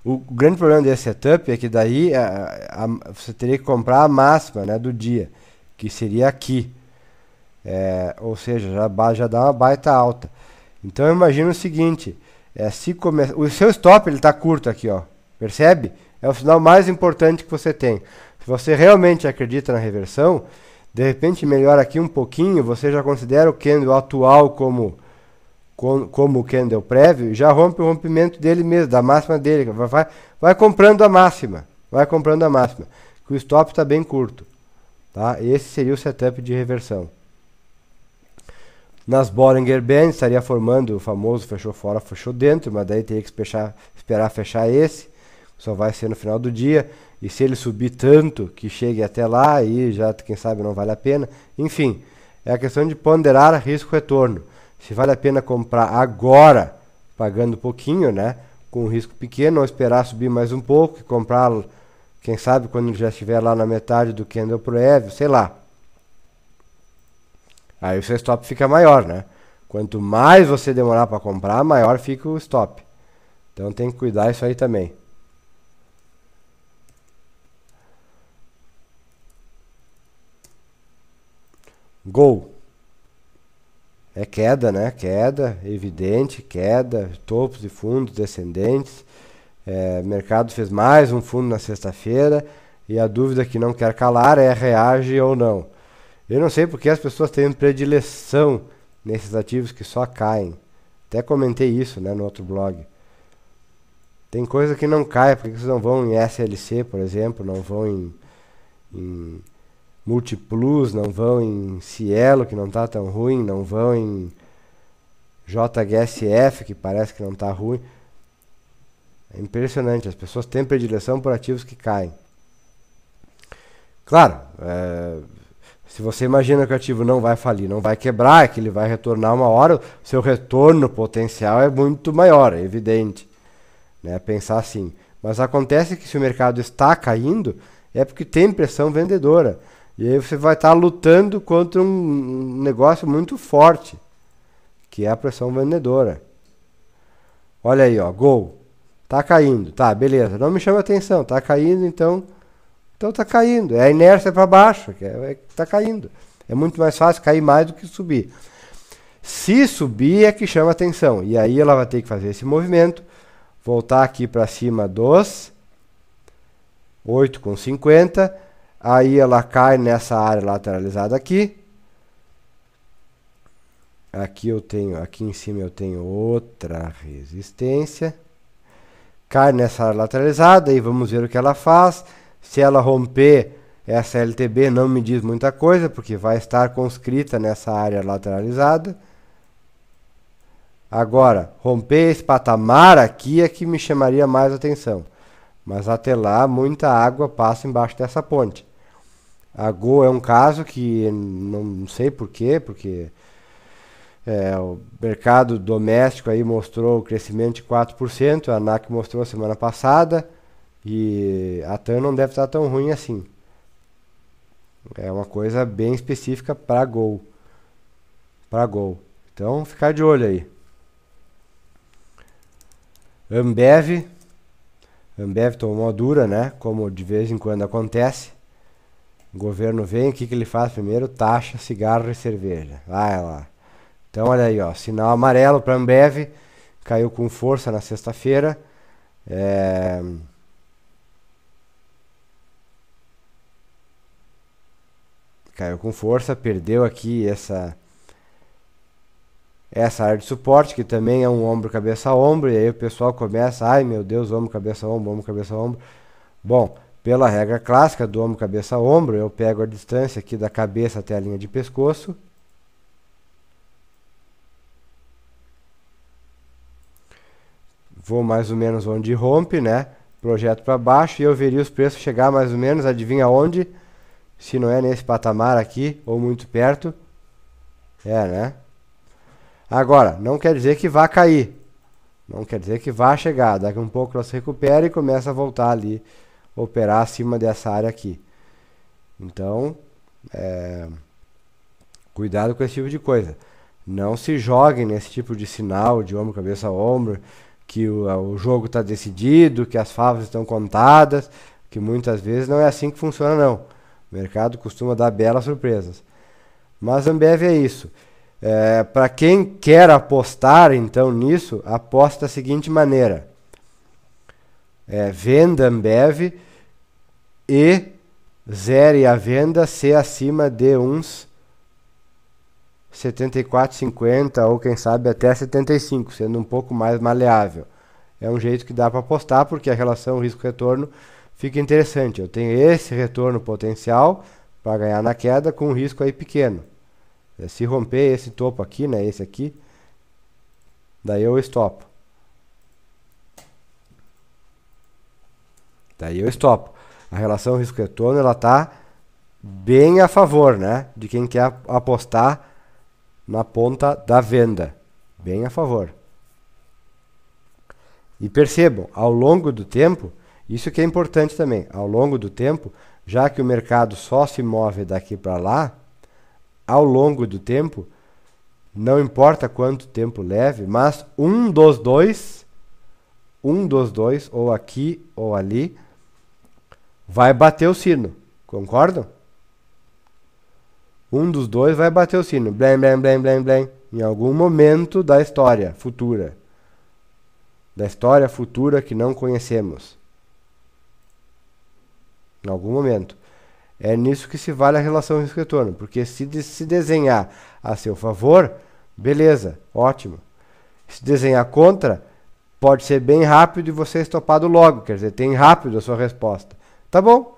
o grande problema desse setup é que daí você teria que comprar a máxima, né, do dia, que seria aqui. Ou seja, já dá uma baita alta. Então eu imagino o seguinte... o seu stop ele está curto aqui, ó. Percebe? É o sinal mais importante que você tem. Se você realmente acredita na reversão, de repente melhora aqui um pouquinho, você já considera o candle atual como o candle prévio e já rompe o rompimento dele mesmo, da máxima dele. Vai comprando a máxima. Vai comprando a máxima. Que o stop está bem curto. Tá? Esse seria o setup de reversão. Nas Bollinger Bands estaria formando o famoso fechou fora, fechou dentro, mas daí teria que esperar fechar esse, só vai ser no final do dia, e se ele subir tanto que chegue até lá, aí já quem sabe não vale a pena. Enfim, é a questão de ponderar risco-retorno. Se vale a pena comprar agora, pagando pouquinho, né, com risco pequeno, ou esperar subir mais um pouco e comprar, quem sabe, quando já estiver lá na metade do candle prévio, sei lá. Aí o seu stop fica maior, né? Quanto mais você demorar para comprar, maior fica o stop. Então tem que cuidar isso aí também. Gol. É queda, né? Queda, evidente, queda, topos e fundos descendentes. Mercado fez mais um fundo na sexta-feira e a dúvida que não quer calar é reage ou não. Eu não sei porque as pessoas têm predileção nesses ativos que só caem. Até comentei isso, né, no outro blog. Tem coisa que não cai, porque vocês não vão em SLC, por exemplo, não vão em Multiplus, não vão em Cielo, que não está tão ruim, não vão em JHSF, que parece que não está ruim. É impressionante, as pessoas têm predileção por ativos que caem. Claro, se você imagina que o ativo não vai falir, não vai quebrar, que ele vai retornar uma hora, o seu retorno potencial é muito maior, é evidente, né? Pensar assim. Mas acontece que se o mercado está caindo, é porque tem pressão vendedora. E aí você vai estar lutando contra um negócio muito forte, que é a pressão vendedora. Olha aí, ó, Gol. Tá caindo, tá, beleza. Não me chama atenção, tá caindo, então tá caindo. É a inércia para baixo, que tá caindo. É muito mais fácil cair mais do que subir. Se subir é que chama atenção. E aí ela vai ter que fazer esse movimento, voltar aqui para cima dos 8,50. Aí ela cai nessa área lateralizada aqui. Aqui em cima eu tenho outra resistência. Cai nessa área lateralizada e vamos ver o que ela faz. Se ela romper essa LTB não me diz muita coisa, porque vai estar conscrita nessa área lateralizada. Agora, romper esse patamar aqui é que me chamaria mais atenção. Mas até lá, muita água passa embaixo dessa ponte. A Gol é um caso que não sei porquê, porque o mercado doméstico aí mostrou o crescimento de 4%, a ANAC mostrou semana passada, e a TAM não deve estar tão ruim assim. É uma coisa bem específica para Gol. Então, ficar de olho aí. Ambev tomou uma dura, né? Como de vez em quando acontece. O governo vem, o que ele faz primeiro? Taxa, cigarro e cerveja. Vai lá. Então, olha aí, ó, sinal amarelo para a Ambev. Caiu com força na sexta-feira. Caiu com força, perdeu aqui essa área de suporte, que também é um ombro, cabeça, ombro. E aí o pessoal começa, ai meu Deus, ombro, cabeça, ombro, ombro, cabeça, ombro. Bom, pela regra clássica do ombro, cabeça, ombro, eu pego a distância aqui da cabeça até a linha de pescoço. Vou mais ou menos onde rompe, né? Projeto para baixo e eu veria os preços chegar mais ou menos, adivinha onde? Se não é nesse patamar aqui, ou muito perto. Né? Agora, não quer dizer que vá cair. Não quer dizer que vá chegar. Daqui a um pouco ela se recupera e começa a voltar ali, operar acima dessa área aqui. Então, cuidado com esse tipo de coisa. Não se joguem nesse tipo de sinal de ombro, cabeça, ombro, que o jogo está decidido, que as favas estão contadas, que muitas vezes não é assim que funciona, não. O mercado costuma dar belas surpresas. Mas Ambev é isso. Para quem quer apostar, então, nisso, aposta da seguinte maneira. Venda Ambev e zere a venda se acima de uns 74,50 ou quem sabe até 75, sendo um pouco mais maleável. É um jeito que dá para apostar, porque a relação risco-retorno fica interessante. Eu tenho esse retorno potencial para ganhar na queda com um risco aí pequeno. Se romper esse topo aqui, né, esse aqui, daí eu estopo. Daí eu estopo. A relação risco-retorno, ela tá bem a favor, né, de quem quer apostar na ponta da venda. Bem a favor. E percebam, ao longo do tempo, isso que é importante também, ao longo do tempo, já que o mercado só se move daqui para lá, ao longo do tempo, não importa quanto tempo leve, mas um dos dois, ou aqui ou ali, vai bater o sino. Concordam? Um dos dois vai bater o sino. Blém, blém, blém, blém, blém. Em algum momento da história futura. Da história futura que não conhecemos. Em algum momento. É nisso que se vale a relação risco-retorno. Porque se desenhar a seu favor, beleza, ótimo. Se desenhar contra, pode ser bem rápido e você estopado logo. Quer dizer, tem rápido a sua resposta. Tá bom.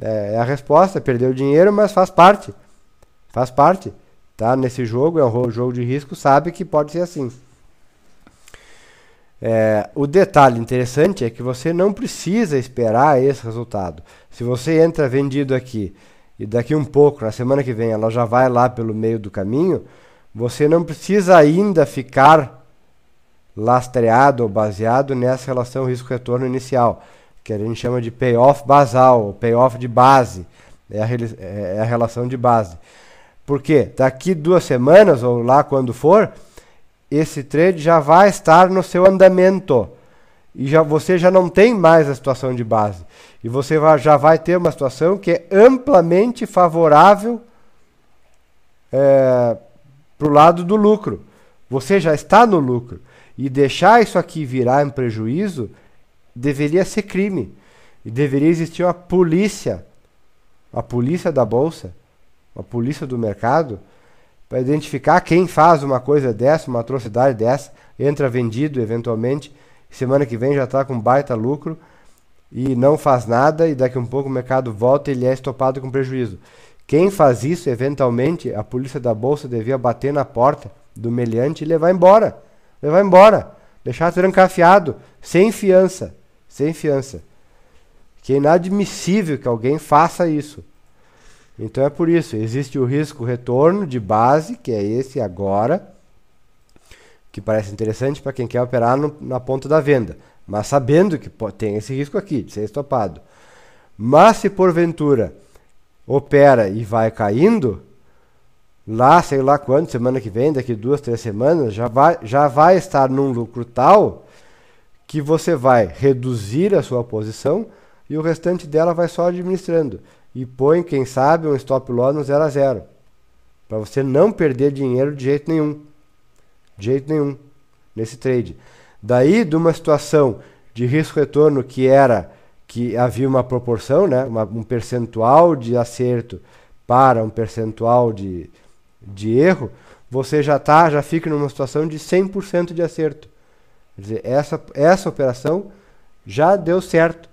É a resposta, perdeu dinheiro, mas faz parte. Faz parte. Tá? Nesse jogo, é um jogo de risco, sabe que pode ser assim. O detalhe interessante é que você não precisa esperar esse resultado. Se você entra vendido aqui e daqui um pouco, na semana que vem, ela já vai lá pelo meio do caminho, você não precisa ainda ficar lastreado ou baseado nessa relação risco-retorno inicial, que a gente chama de payoff basal, ou payoff de base. É a relação de base. Por quê? Daqui 2 semanas, ou lá quando for, esse trade já vai estar no seu andamento. E você já não tem mais a situação de base. E você já vai ter uma situação que é amplamente favorável para o lado do lucro. Você já está no lucro. E deixar isso aqui virar em prejuízo deveria ser crime. E deveria existir uma polícia. A polícia da bolsa. Uma polícia do mercado. Para identificar quem faz uma coisa dessa, uma atrocidade dessa. Entra vendido eventualmente. Semana que vem já está com baita lucro. E não faz nada. E daqui a um pouco o mercado volta e ele é estopado com prejuízo. Quem faz isso, eventualmente, a polícia da bolsa devia bater na porta do meliante e levar embora. Levar embora. Deixar trancafiado. Sem fiança. Sem fiança. Que é inadmissível que alguém faça isso. Então é por isso. Existe o risco-retorno de base, que é esse agora. Que parece interessante para quem quer operar na ponta da venda. Mas sabendo que tem esse risco aqui, de ser estopado. Mas se porventura opera e vai caindo, lá, sei lá quando, semana que vem, daqui 2, 3 semanas, já vai estar num lucro tal que você vai reduzir a sua posição e o restante dela vai só administrando. E põe, quem sabe, um stop loss no 0 a 0. Para você não perder dinheiro de jeito nenhum. De jeito nenhum. Nesse trade. Daí, de uma situação de risco-retorno que havia uma proporção, né? Um percentual de acerto para um percentual de erro, você já fica numa situação de 100% de acerto. Quer dizer, essa operação já deu certo.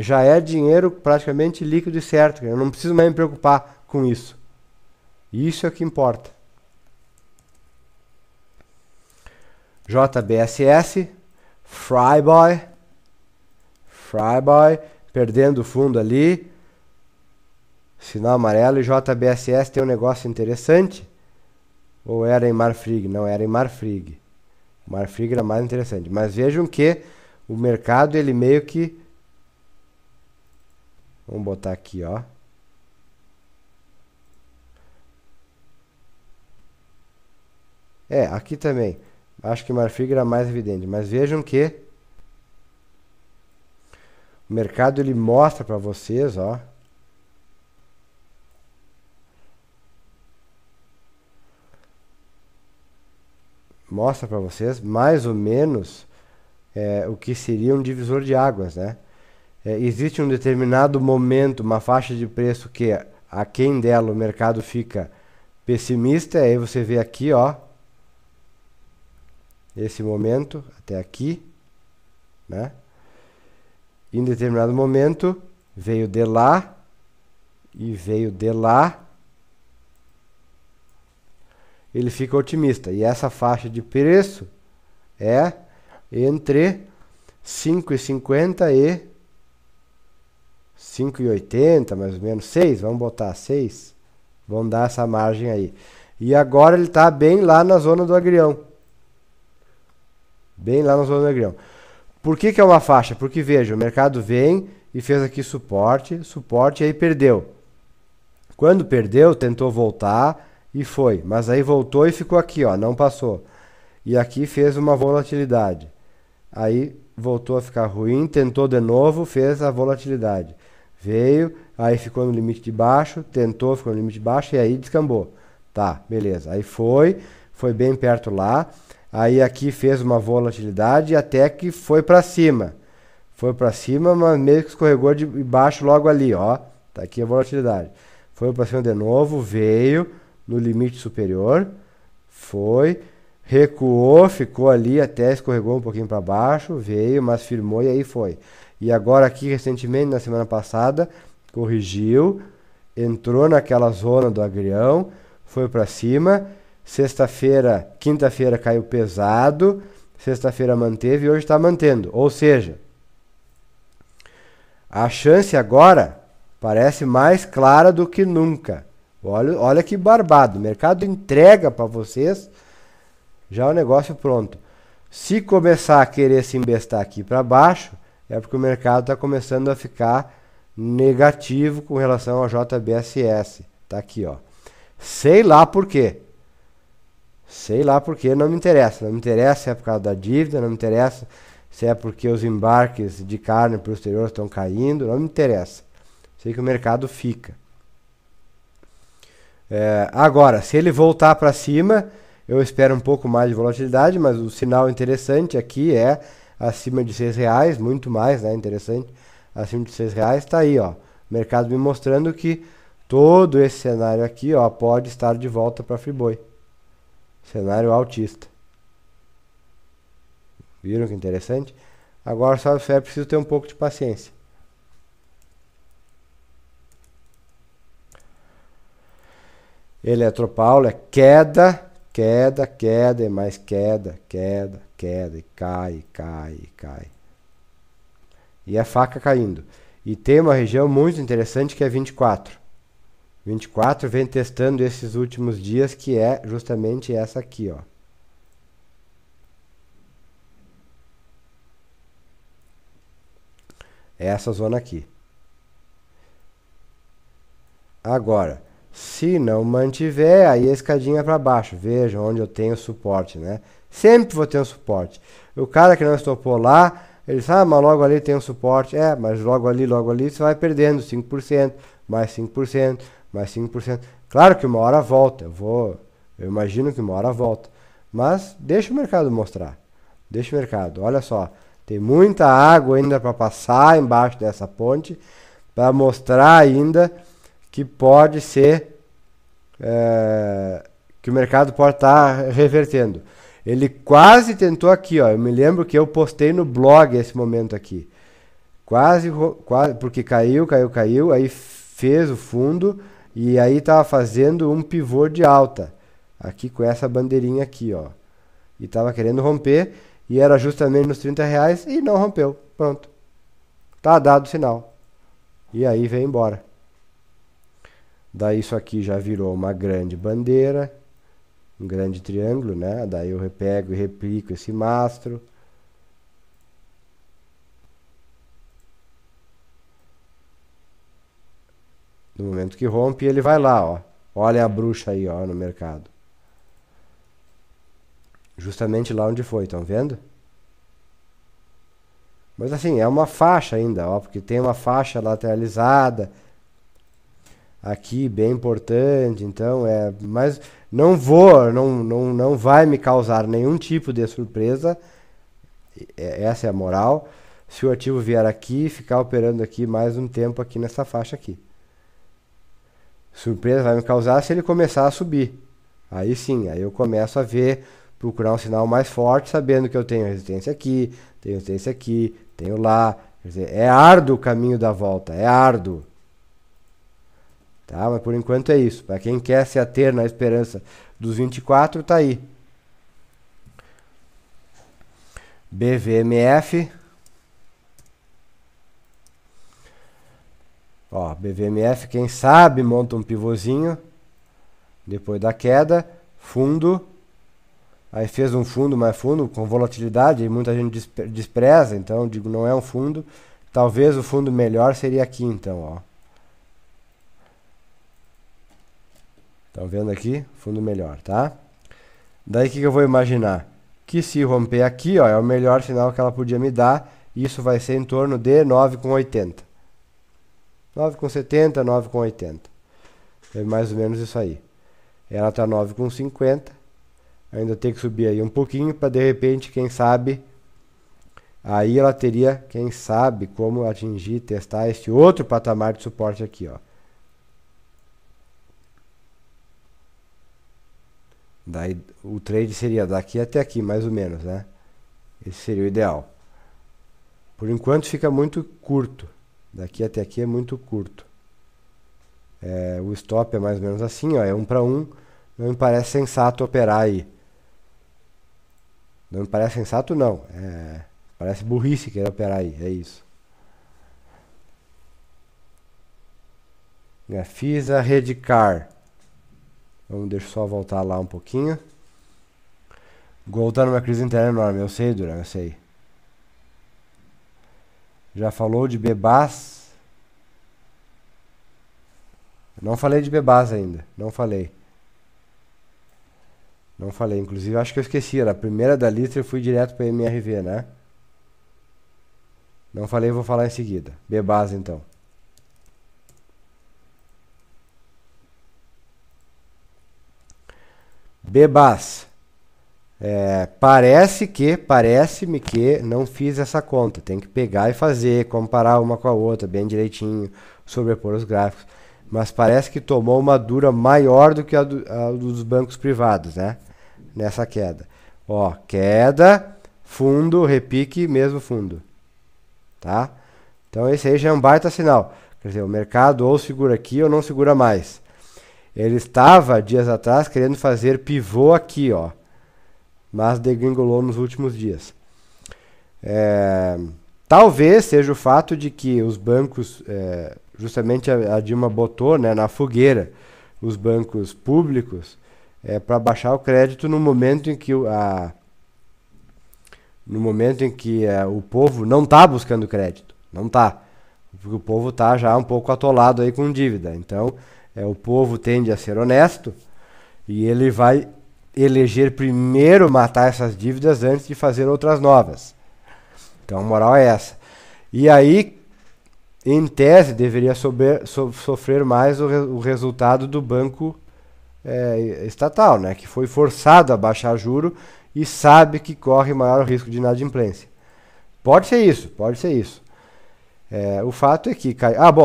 Já é dinheiro praticamente líquido e certo. Eu não preciso mais me preocupar com isso. Isso é o que importa. JBSS, Fryboy, perdendo o fundo ali, sinal amarelo. E JBSS tem um negócio interessante, ou era em Marfrig? Não, era em Marfrig. Marfrig era mais interessante, mas vejam que o mercado, ele meio que, vamos botar aqui, ó, aqui também. Acho que Marfrig era mais evidente, mas vejam que o mercado, ele mostra para vocês, ó, mostra para vocês mais ou menos o que seria um divisor de águas, né? Existe um determinado momento, uma faixa de preço que aquém dela o mercado fica pessimista, aí você vê aqui, ó, esse momento até aqui, né? Em determinado momento veio de lá e veio de lá ele fica otimista. E essa faixa de preço é entre 5,50 e 5,80, mais ou menos, 6, vamos botar 6, vamos dar essa margem aí. E agora ele está bem lá na zona do agrião. Bem lá na zona do agrião. Por que que é uma faixa? Porque, veja, o mercado vem e fez aqui suporte, suporte, e aí perdeu. Quando perdeu, tentou voltar e foi. Mas aí voltou e ficou aqui, ó, não passou. E aqui fez uma volatilidade. Aí voltou a ficar ruim, tentou de novo, fez a volatilidade. Veio, aí ficou no limite de baixo, tentou, ficou no limite de baixo e aí descambou. Tá, beleza. Aí foi bem perto lá. Aí aqui fez uma volatilidade até que foi para cima. Foi para cima, mas meio que escorregou de baixo logo ali, ó. Tá aqui a volatilidade. Foi para cima de novo, veio no limite superior, foi, recuou, ficou ali até escorregou um pouquinho para baixo, veio, mas firmou e aí foi. E agora aqui recentemente, na semana passada, corrigiu, entrou naquela zona do agrião, foi para cima. Sexta-feira, quinta-feira caiu pesado, sexta-feira manteve e hoje está mantendo. Ou seja, a chance agora parece mais clara do que nunca. Olha que barbado. O mercado entrega para vocês já o negócio pronto. Se começar a querer se embestar aqui para baixo, é porque o mercado está começando a ficar negativo com relação ao JBSS. Tá aqui, ó. Sei lá por quê. Sei lá porque, não me interessa. Não me interessa se é por causa da dívida, não me interessa se é porque os embarques de carne para o exterior estão caindo, não me interessa. Sei que o mercado fica. Agora, se ele voltar para cima, eu espero um pouco mais de volatilidade, mas o sinal interessante aqui é acima de R$6, muito mais, né? Interessante. Acima de R$6, está aí, ó. O mercado me mostrando que todo esse cenário aqui, ó, pode estar de volta para Friboi. Cenário altista. Viram que interessante? Agora só é preciso ter um pouco de paciência. Eletropaulo é queda, queda, queda e mais queda, queda, queda e cai, cai, cai. E a faca caindo. E tem uma região muito interessante que é 24. 24 vem testando esses últimos dias, que é justamente essa aqui, ó. Essa zona aqui. Agora, se não mantiver, aí a escadinha para baixo. Vejam onde eu tenho suporte, né? Sempre vou ter um suporte. O cara que não estopou lá, ele diz, mas logo ali tem um suporte. Mas logo ali você vai perdendo 5%, mais 5%, mais 5%. Claro que uma hora volta. Eu imagino que uma hora volta. Mas deixa o mercado mostrar. Deixa o mercado. Olha só. Tem muita água ainda para passar embaixo dessa ponte. Para mostrar ainda que pode ser. Que o mercado pode estar revertendo. Ele quase tentou aqui, ó. Eu me lembro que eu postei no blog esse momento aqui. Quase, porque caiu. Aí fez o fundo. E aí estava fazendo um pivô de alta. Aqui com essa bandeirinha aqui, ó. E estava querendo romper. E era justamente nos R$30 e não rompeu. Pronto. Tá dado o sinal. E aí veio embora. Daí isso aqui já virou uma grande bandeira. Um grande triângulo, né? Daí eu repego e replico esse mastro. No momento que rompe, ele vai lá, ó. Olha a bruxa aí, ó, no mercado. Justamente lá onde foi, estão vendo? Mas assim, é uma faixa ainda, ó, porque tem uma faixa lateralizada aqui, bem importante, então mas não vai me causar nenhum tipo de surpresa. Essa é a moral. Se o ativo vier aqui e ficar operando aqui mais um tempo aqui nessa faixa aqui. Surpresa vai me causar se ele começar a subir. Aí sim, aí eu começo a procurar um sinal mais forte, sabendo que eu tenho resistência aqui, tenho lá. Quer dizer, é árduo o caminho da volta, é árduo. Tá? tá? Mas por enquanto é isso. Para quem quer se ater na esperança dos 24, tá aí. BVMF. Ó, BVMF, quem sabe monta um pivôzinho depois da queda, fundo. Aí fez um fundo mais fundo com volatilidade, e muita gente despreza, então digo, não é um fundo. Talvez o fundo melhor seria aqui, então, ó. Estão vendo aqui? Fundo melhor, tá? Daí o que eu vou imaginar? Que se romper aqui, ó, é o melhor sinal que ela podia me dar. Isso vai ser em torno de 9,80. 9,70, 9,80. É mais ou menos isso aí. Ela tá 9,50. Ainda tem que subir aí um pouquinho para de repente, quem sabe, aí ela teria, quem sabe, como atingir, testar este outro patamar de suporte aqui, ó. Daí o trade seria daqui até aqui, mais ou menos, né? Esse seria o ideal. Por enquanto fica muito curto. Daqui até aqui é muito curto. O stop é mais ou menos assim, ó, é 1 para 1. Não me parece sensato operar aí. Não me parece sensato, não. Parece burrice querer operar aí, é isso. Gafisa, Redcar. Deixa eu só voltar lá um pouquinho. Gol tá numa crise interna enorme, eu sei, Duran, eu sei. Já falou de Bebas? Não falei de Bebas ainda, não falei. Não falei, inclusive acho que eu esqueci, era a primeira da lista e fui direto para MRV, né? Não falei, vou falar em seguida. Bebas então. Bebas. Parece-me que não fiz essa conta. Tem que pegar e fazer, comparar uma com a outra, bem direitinho, sobrepor os gráficos. Mas parece que tomou uma dura maior do que a dos bancos privados, né? Nessa queda. Ó, queda, fundo, repique, mesmo fundo. Tá? Então esse aí já é um baita sinal. Quer dizer, o mercado ou segura aqui ou não segura mais. Ele estava, dias atrás, querendo fazer pivô aqui, ó. Mas degringolou nos últimos dias. Talvez seja o fato de que os bancos, justamente a Dilma botou, né, na fogueira os bancos públicos para baixar o crédito no momento em que o povo não está buscando crédito. Não está. Porque o povo está já um pouco atolado aí com dívida. Então, o povo tende a ser honesto e ele vai eleger primeiro matar essas dívidas antes de fazer outras novas. Então a moral é essa. E aí, em tese, deveria sofrer mais o resultado do banco estatal, né, que foi forçado a baixar juro e sabe que corre maior risco de inadimplência. Pode ser isso, pode ser isso. O fato é que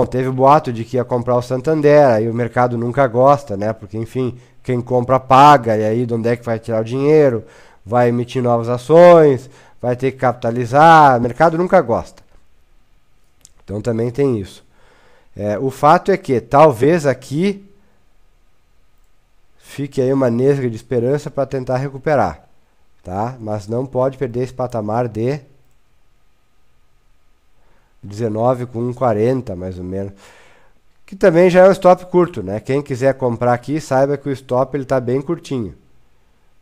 teve o boato de que ia comprar o Santander, aí o mercado nunca gosta, né? Porque, enfim, quem compra paga, e aí de onde é que vai tirar o dinheiro? Vai emitir novas ações, vai ter que capitalizar, o mercado nunca gosta. Então também tem isso. O fato é que talvez aqui fique aí uma nesga de esperança para tentar recuperar, tá? Mas não pode perder esse patamar de 19,40 mais ou menos, que também já é um stop curto, né? Quem quiser comprar aqui, saiba que o stop ele está bem curtinho.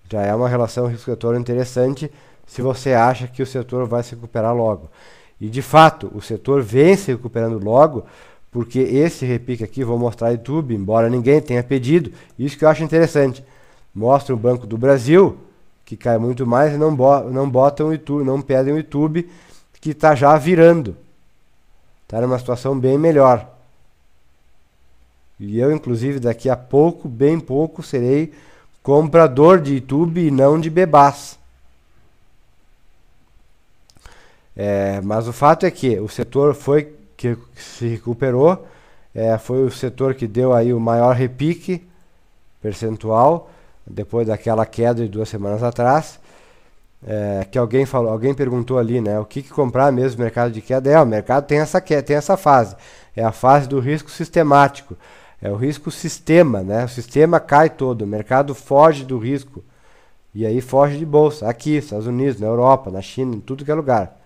Já é uma relação risco-retorno interessante se você acha que o setor vai se recuperar logo. E de fato, o setor vem se recuperando logo, porque esse repique aqui, vou mostrar no YouTube, embora ninguém tenha pedido, isso que eu acho interessante. Mostra o Banco do Brasil, que cai muito mais, e não botam o YouTube, não pedem o YouTube, que está já virando. Está numa situação bem melhor. E eu, inclusive, daqui a pouco, bem pouco, serei comprador de YouTube e não de Bebas. Mas o fato é que o setor que se recuperou, foi o setor que deu aí o maior repique percentual, depois daquela queda de 2 semanas atrás. Que alguém perguntou ali, né, o que comprar mesmo no mercado de queda? O mercado tem essa fase, é a fase do risco sistemático, É o risco sistema, né? O sistema cai todo, o mercado foge do risco. E aí foge de bolsa. Aqui, Estados Unidos, na Europa, na China, em tudo que é lugar.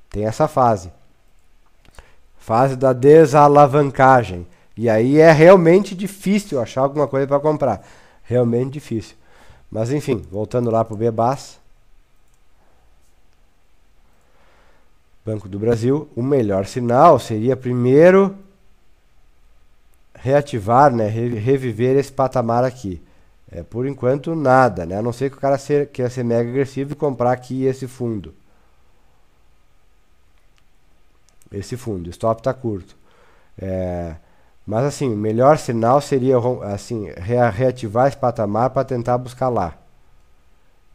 Tem essa fase. Fase da desalavancagem. E aí é realmente difícil achar alguma coisa para comprar. Realmente difícil. Mas enfim, voltando lá para o Bebas. Banco do Brasil, o melhor sinal seria primeiro reativar, né, reviver esse patamar aqui. Por enquanto nada, né? A não ser que o cara queira ser mega agressivo e comprar aqui esse fundo. Esse fundo, o stop está curto. Mas assim, o melhor sinal seria assim, reativar esse patamar para tentar buscar lá.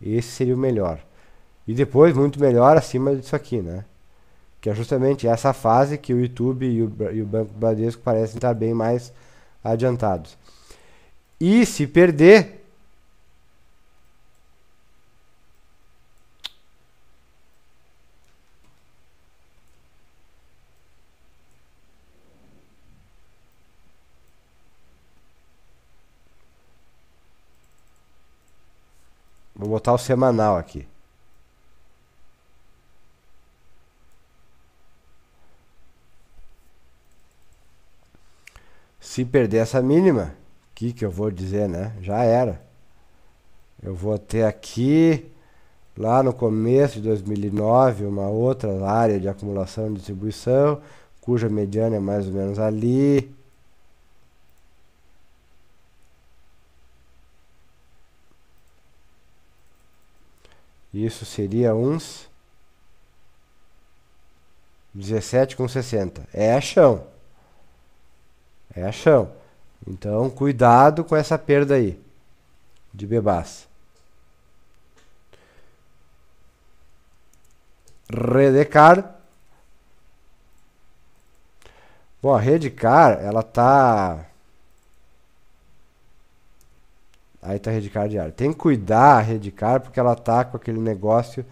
Esse seria o melhor. E depois, muito melhor acima disso aqui, né? Que é justamente essa fase que o YouTube e o Banco Bradesco parecem estar bem mais adiantados. E se perder, vou botar o semanal aqui. Se perder essa mínima, o que eu vou dizer, né? Já era. Eu vou ter aqui, lá no começo de 2009, uma outra área de acumulação e distribuição, cuja mediana é mais ou menos ali. Isso seria uns 17,60. É chão. É chão. Então, cuidado com essa perda aí de Bebas. Redecard. Bom, a Redecard, ela tá... Aí tá a Redecard diária. Tem que cuidar a Redecard porque ela tá com aquele negócio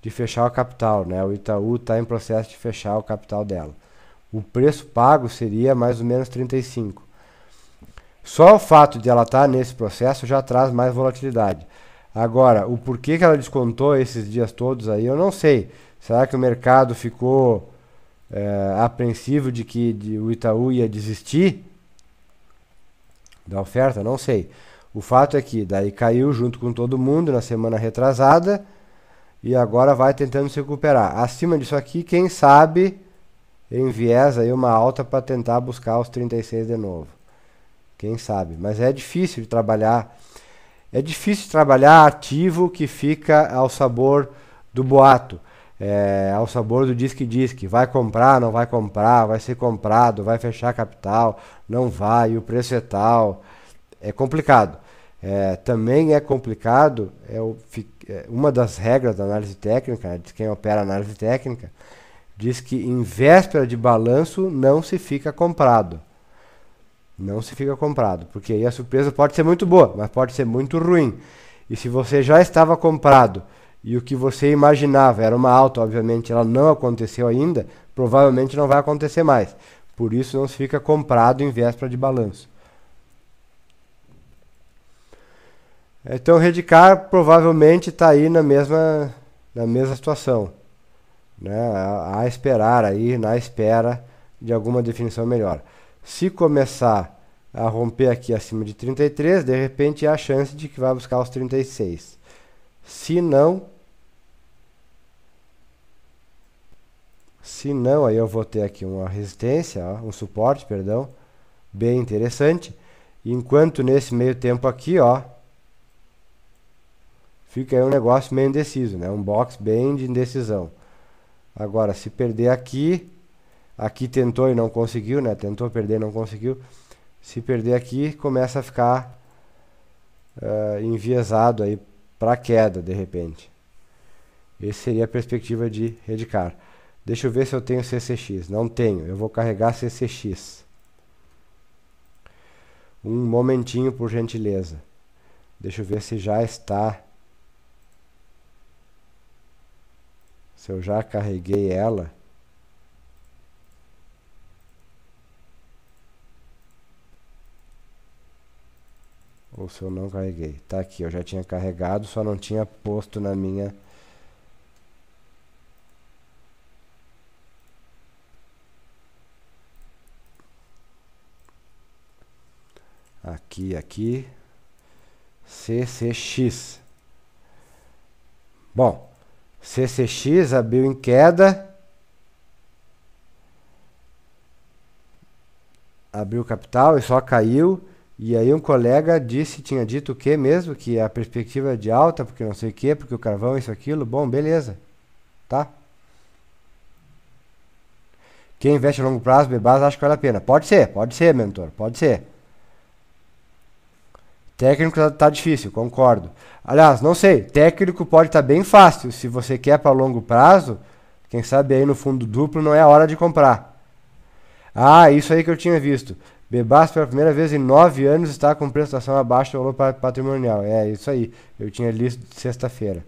de fechar o capital, né? O Itaú tá em processo de fechar o capital dela. O preço pago seria mais ou menos 35. Só o fato de ela estar nesse processo já traz mais volatilidade. Agora, o porquê que ela descontou esses dias todos aí, eu não sei. Será que o mercado ficou apreensivo de que o Itaú ia desistir da oferta? Não sei. O fato é que daí caiu junto com todo mundo na semana retrasada e agora vai tentando se recuperar. Acima disso aqui, quem sabe enviesa aí uma alta para tentar buscar os 36 de novo. Quem sabe? Mas é difícil de trabalhar. É difícil trabalhar ativo que fica ao sabor do boato. Ao sabor do diz-que-diz-que. Vai comprar, não vai comprar, vai ser comprado, vai fechar capital, não vai, o preço é tal. É complicado. Também é complicado, uma das regras da análise técnica, de quem opera análise técnica, diz que em véspera de balanço não se fica comprado. Não se fica comprado, porque aí a surpresa pode ser muito boa, mas pode ser muito ruim. E se você já estava comprado e o que você imaginava era uma alta, obviamente ela não aconteceu ainda, provavelmente não vai acontecer mais. Por isso não se fica comprado em véspera de balanço. Então o Redecard provavelmente está aí na mesma situação, né? A esperar aí, na espera de alguma definição melhor. Se começar a romper aqui acima de 33, de repente há a chance de que vai buscar os 36. Se não, aí eu vou ter aqui uma resistência, ó, um suporte, perdão, bem interessante. Enquanto nesse meio tempo aqui, ó, fica aí um negócio meio indeciso, né? Um box bem de indecisão. Agora, se perder aqui, aqui tentou e não conseguiu, né? Tentou perder e não conseguiu. Se perder aqui, começa a ficar enviesado aí para queda, de repente. Essa seria a perspectiva de Redecard. Deixa eu ver se eu tenho CCX. Não tenho. Eu vou carregar CCX. Um momentinho, por gentileza. Deixa eu ver se já está. Se eu já carreguei ela. Ou se eu não carreguei. Tá aqui, eu já tinha carregado, só não tinha posto na minha... Aqui. CCX. Bom, CCX abriu em queda. Abriu capital e só caiu. E aí um colega tinha dito o que mesmo? Que a perspectiva é de alta, porque não sei o que, porque o carvão, isso, aquilo. Bom, beleza. Tá? Quem investe a longo prazo, Bebasa, acha que vale a pena. Pode ser, mentor, pode ser. Técnico tá difícil, concordo. Aliás, não sei, técnico pode estar bem fácil. Se você quer para longo prazo, quem sabe aí no fundo duplo não é a hora de comprar. Ah, isso aí que eu tinha visto. Bebas pela primeira vez em 9 anos está com prestação abaixo do valor patrimonial. É isso aí, eu tinha lido sexta-feira.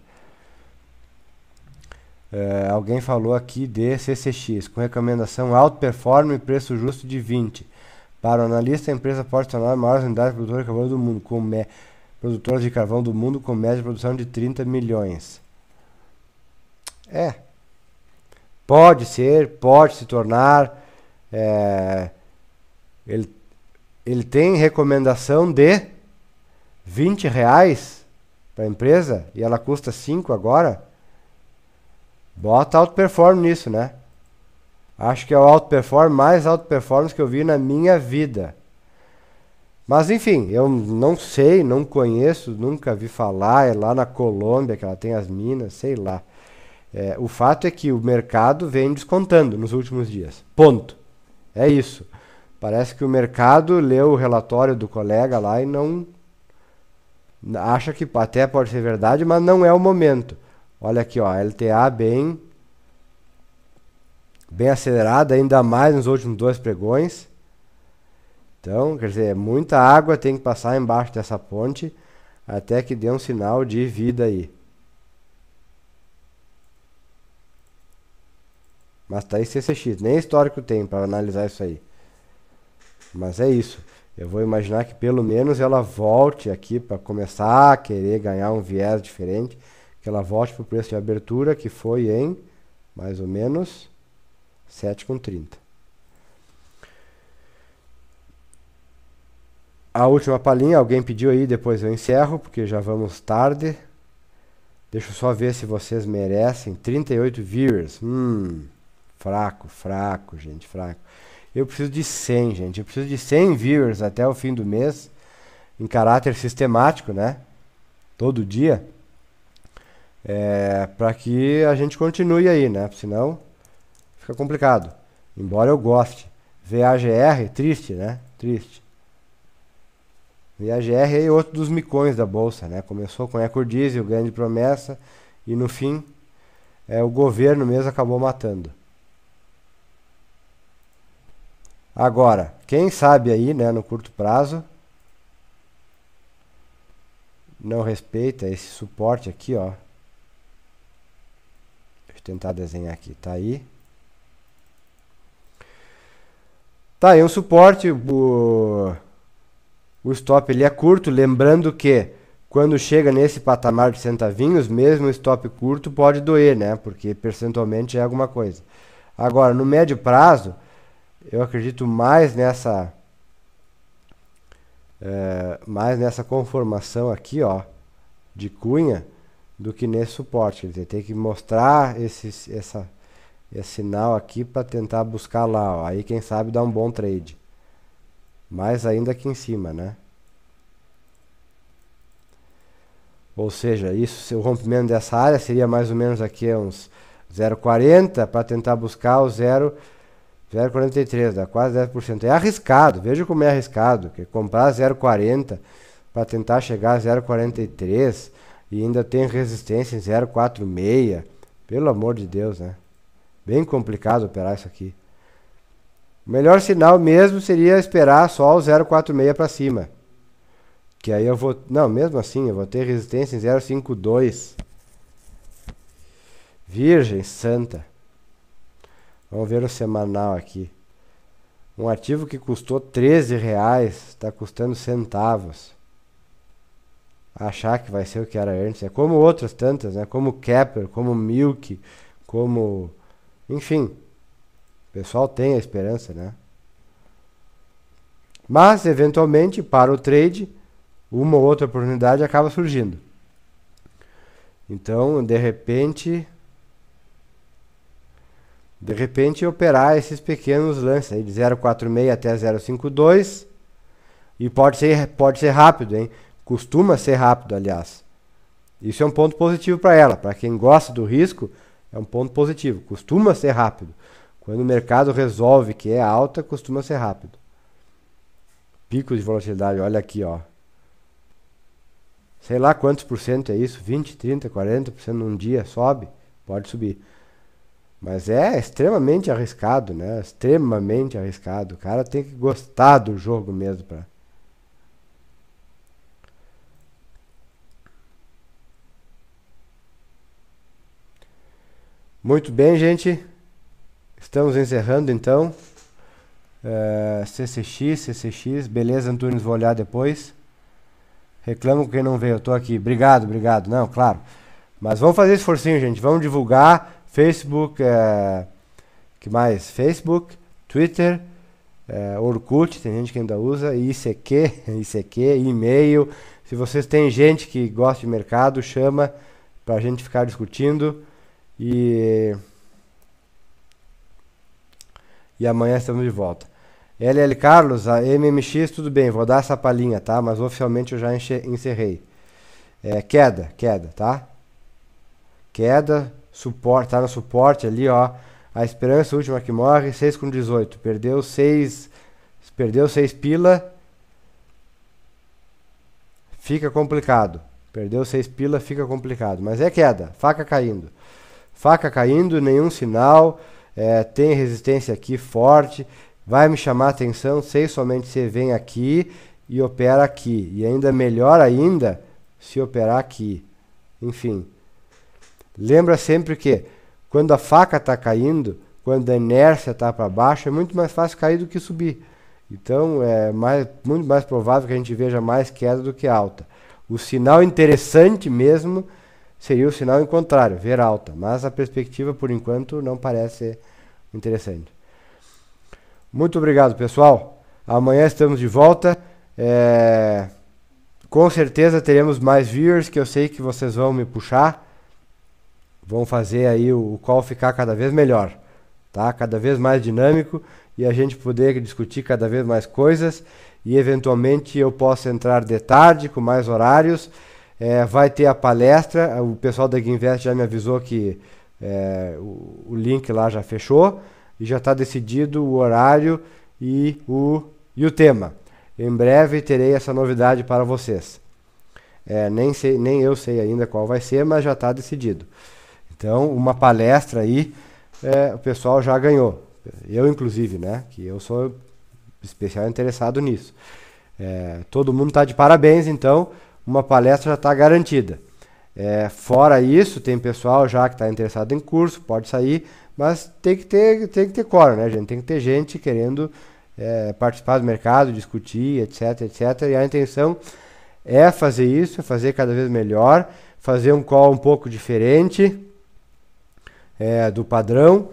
Alguém falou aqui de CCX, com recomendação alto performance e preço justo de 20. Para o analista, a empresa pode tornar a maior unidade produtora de carvão do mundo, produtoras de carvão do mundo com média de produção de 30 milhões. Pode se tornar. Ele tem recomendação de 20 reais para a empresa e ela custa 5 agora. Bota alto performance nisso, né? Acho que é o mais alto performance que eu vi na minha vida. Mas enfim, eu não sei, não conheço, nunca vi falar. É lá na Colômbia que ela tem as minas, sei lá. O fato é que o mercado vem descontando nos últimos dias. Ponto. É isso. Parece que o mercado leu o relatório do colega lá e não... acha que até pode ser verdade, mas não é o momento. Olha aqui, ó, LTA bem acelerada, ainda mais nos últimos 2 pregões. Então, quer dizer, muita água tem que passar embaixo dessa ponte até que dê um sinal de vida aí. Mas tá aí CCX, nem histórico tem para analisar isso aí. Mas é isso. Eu vou imaginar que pelo menos ela volte aqui para começar a querer ganhar um viés diferente. Que ela volte para o preço de abertura, que foi em mais ou menos 7,30. A última palhinha, alguém pediu aí, depois eu encerro, porque já vamos tarde. Deixa eu só ver se vocês merecem. 38 viewers. Fraco, gente, fraco. Eu preciso de 100, gente. Eu preciso de 100 viewers até o fim do mês, em caráter sistemático, né? Todo dia. Para que a gente continue aí, né? Senão fica complicado. Embora eu goste. VAGR, triste, né? Triste. VAGR é outro dos micões da bolsa, né? Começou com Ecodiesel, grande promessa, e no fim o governo mesmo acabou matando. Agora, quem sabe aí, né, no curto prazo, não respeita esse suporte aqui, ó. Deixa eu tentar desenhar aqui, tá aí. Tá aí um suporte, o stop ele é curto, lembrando que quando chega nesse patamar de centavinhos, mesmo o stop curto pode doer, né? Porque percentualmente é alguma coisa. Agora, no médio prazo, eu acredito mais nessa conformação aqui, ó, de cunha, do que nesse suporte. Quer dizer, tem que mostrar esse sinal aqui para tentar buscar lá, ó. Aí quem sabe dá um bom trade. Mais ainda aqui em cima, né? Ou seja, isso, o rompimento dessa área seria mais ou menos aqui uns 0,40 para tentar buscar o 0,43, dá quase 10%. É arriscado, veja como é arriscado, que comprar 0,40 para tentar chegar a 0,43 e ainda tem resistência em 0,46, pelo amor de Deus, né? Bem complicado operar isso aqui. O melhor sinal mesmo seria esperar só o 0,46 para cima. Que aí eu vou... Não, mesmo assim, eu vou ter resistência em 0,52. Virgem Santa. Vamos ver o semanal aqui. Um ativo que custou R$13 está custando centavos. achar que vai ser o que era antes. É como outras tantas, né? Como Kepler, como Milk, como... Enfim, o pessoal tem a esperança, né? Mas, eventualmente, para o trade, uma ou outra oportunidade acaba surgindo. Então, de repente operar esses pequenos lances aí de 0,46 até 0,52 e pode ser rápido, hein? Costuma ser rápido, aliás. Isso é um ponto positivo para ela. Para quem gosta do risco, é um ponto positivo. Costuma ser rápido. Quando o mercado resolve que é alta, costuma ser rápido. Pico de volatilidade, olha aqui, ó. Sei lá quantos por cento é isso, 20, 30, 40% num dia, sobe, pode subir. Mas é extremamente arriscado, né? Extremamente arriscado. O cara tem que gostar do jogo mesmo pra... Muito bem, gente. Estamos encerrando então. CCX, beleza, Antunes, vou olhar depois. Reclamo quem não veio, eu tô aqui. Obrigado. Não, claro. Mas vamos fazer esse esforcinho, gente. Vamos divulgar. Facebook, que mais? Facebook, Twitter, Orkut, tem gente que ainda usa, ICQ, e-mail. Se vocês têm gente que gosta de mercado, chama pra gente ficar discutindo. E amanhã estamos de volta. LL Carlos, a MMX, tudo bem, vou dar essa palhinha, tá? Mas oficialmente eu já encerrei. Queda, tá? Queda, suporte, tá no suporte ali, ó. A esperança última que morre, 6,18. Perdeu 6 pila, fica complicado. Perdeu 6 pila, fica complicado. Mas é queda, faca caindo. Faca caindo, nenhum sinal, tem resistência aqui forte. Vai me chamar a atenção se somente você vem aqui e opera aqui. E ainda melhor ainda se operar aqui. Enfim. Lembra sempre que quando a faca está caindo, quando a inércia está para baixo, é muito mais fácil cair do que subir. Então é muito mais provável que a gente veja mais queda do que alta. O sinal interessante mesmo seria o sinal em contrário, ver alta. Mas a perspectiva, por enquanto, não parece ser interessante. Muito obrigado, pessoal. Amanhã estamos de volta. Com certeza teremos mais viewers, que eu sei que vocês vão me puxar. Vão fazer aí o call ficar cada vez melhor, tá? Cada vez mais dinâmico e a gente poder discutir cada vez mais coisas. E eventualmente eu posso entrar de tarde com mais horários. Vai ter a palestra. O pessoal da Ginvest já me avisou que o link lá já fechou. E já está decidido o horário e o tema. Em breve terei essa novidade para vocês. Nem eu sei ainda qual vai ser, mas já está decidido. Então, uma palestra aí, o pessoal já ganhou. Eu, inclusive, né? Que eu sou especial interessado nisso. Todo mundo está de parabéns, então uma palestra já está garantida. Fora isso, tem pessoal já que está interessado em curso, pode sair. Mas tem que ter quórum, né, gente? Tem que ter gente querendo participar do mercado, discutir, etc. E a intenção é fazer isso, é fazer cada vez melhor, fazer um call um pouco diferente do padrão.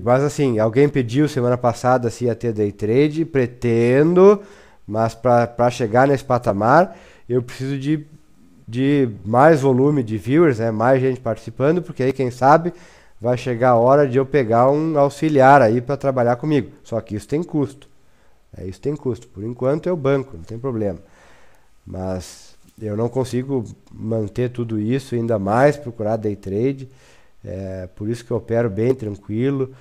Mas assim, alguém pediu semana passada se ia ter day trade, pretendo, mas para chegar nesse patamar, eu preciso de mais volume de viewers, né? Mais gente participando, porque aí quem sabe vai chegar a hora de eu pegar um auxiliar aí para trabalhar comigo. Só que isso tem custo. Isso tem custo. Por enquanto eu banco, não tem problema. Mas eu não consigo manter tudo isso, ainda mais procurar day trade. Por isso que eu opero bem tranquilo.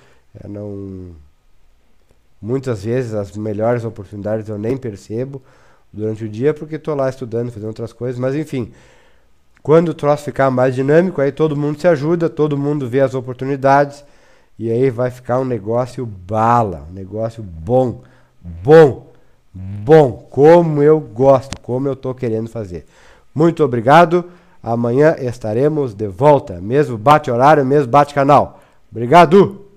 Muitas vezes as melhores oportunidades eu nem percebo durante o dia, porque estou lá estudando, fazendo outras coisas, mas enfim, quando o troço ficar mais dinâmico, aí todo mundo se ajuda, todo mundo vê as oportunidades, e aí vai ficar um negócio bala, um negócio bom, como eu gosto, como eu estou querendo fazer. Muito obrigado, amanhã estaremos de volta, mesmo bate horário, mesmo bate canal. Obrigado!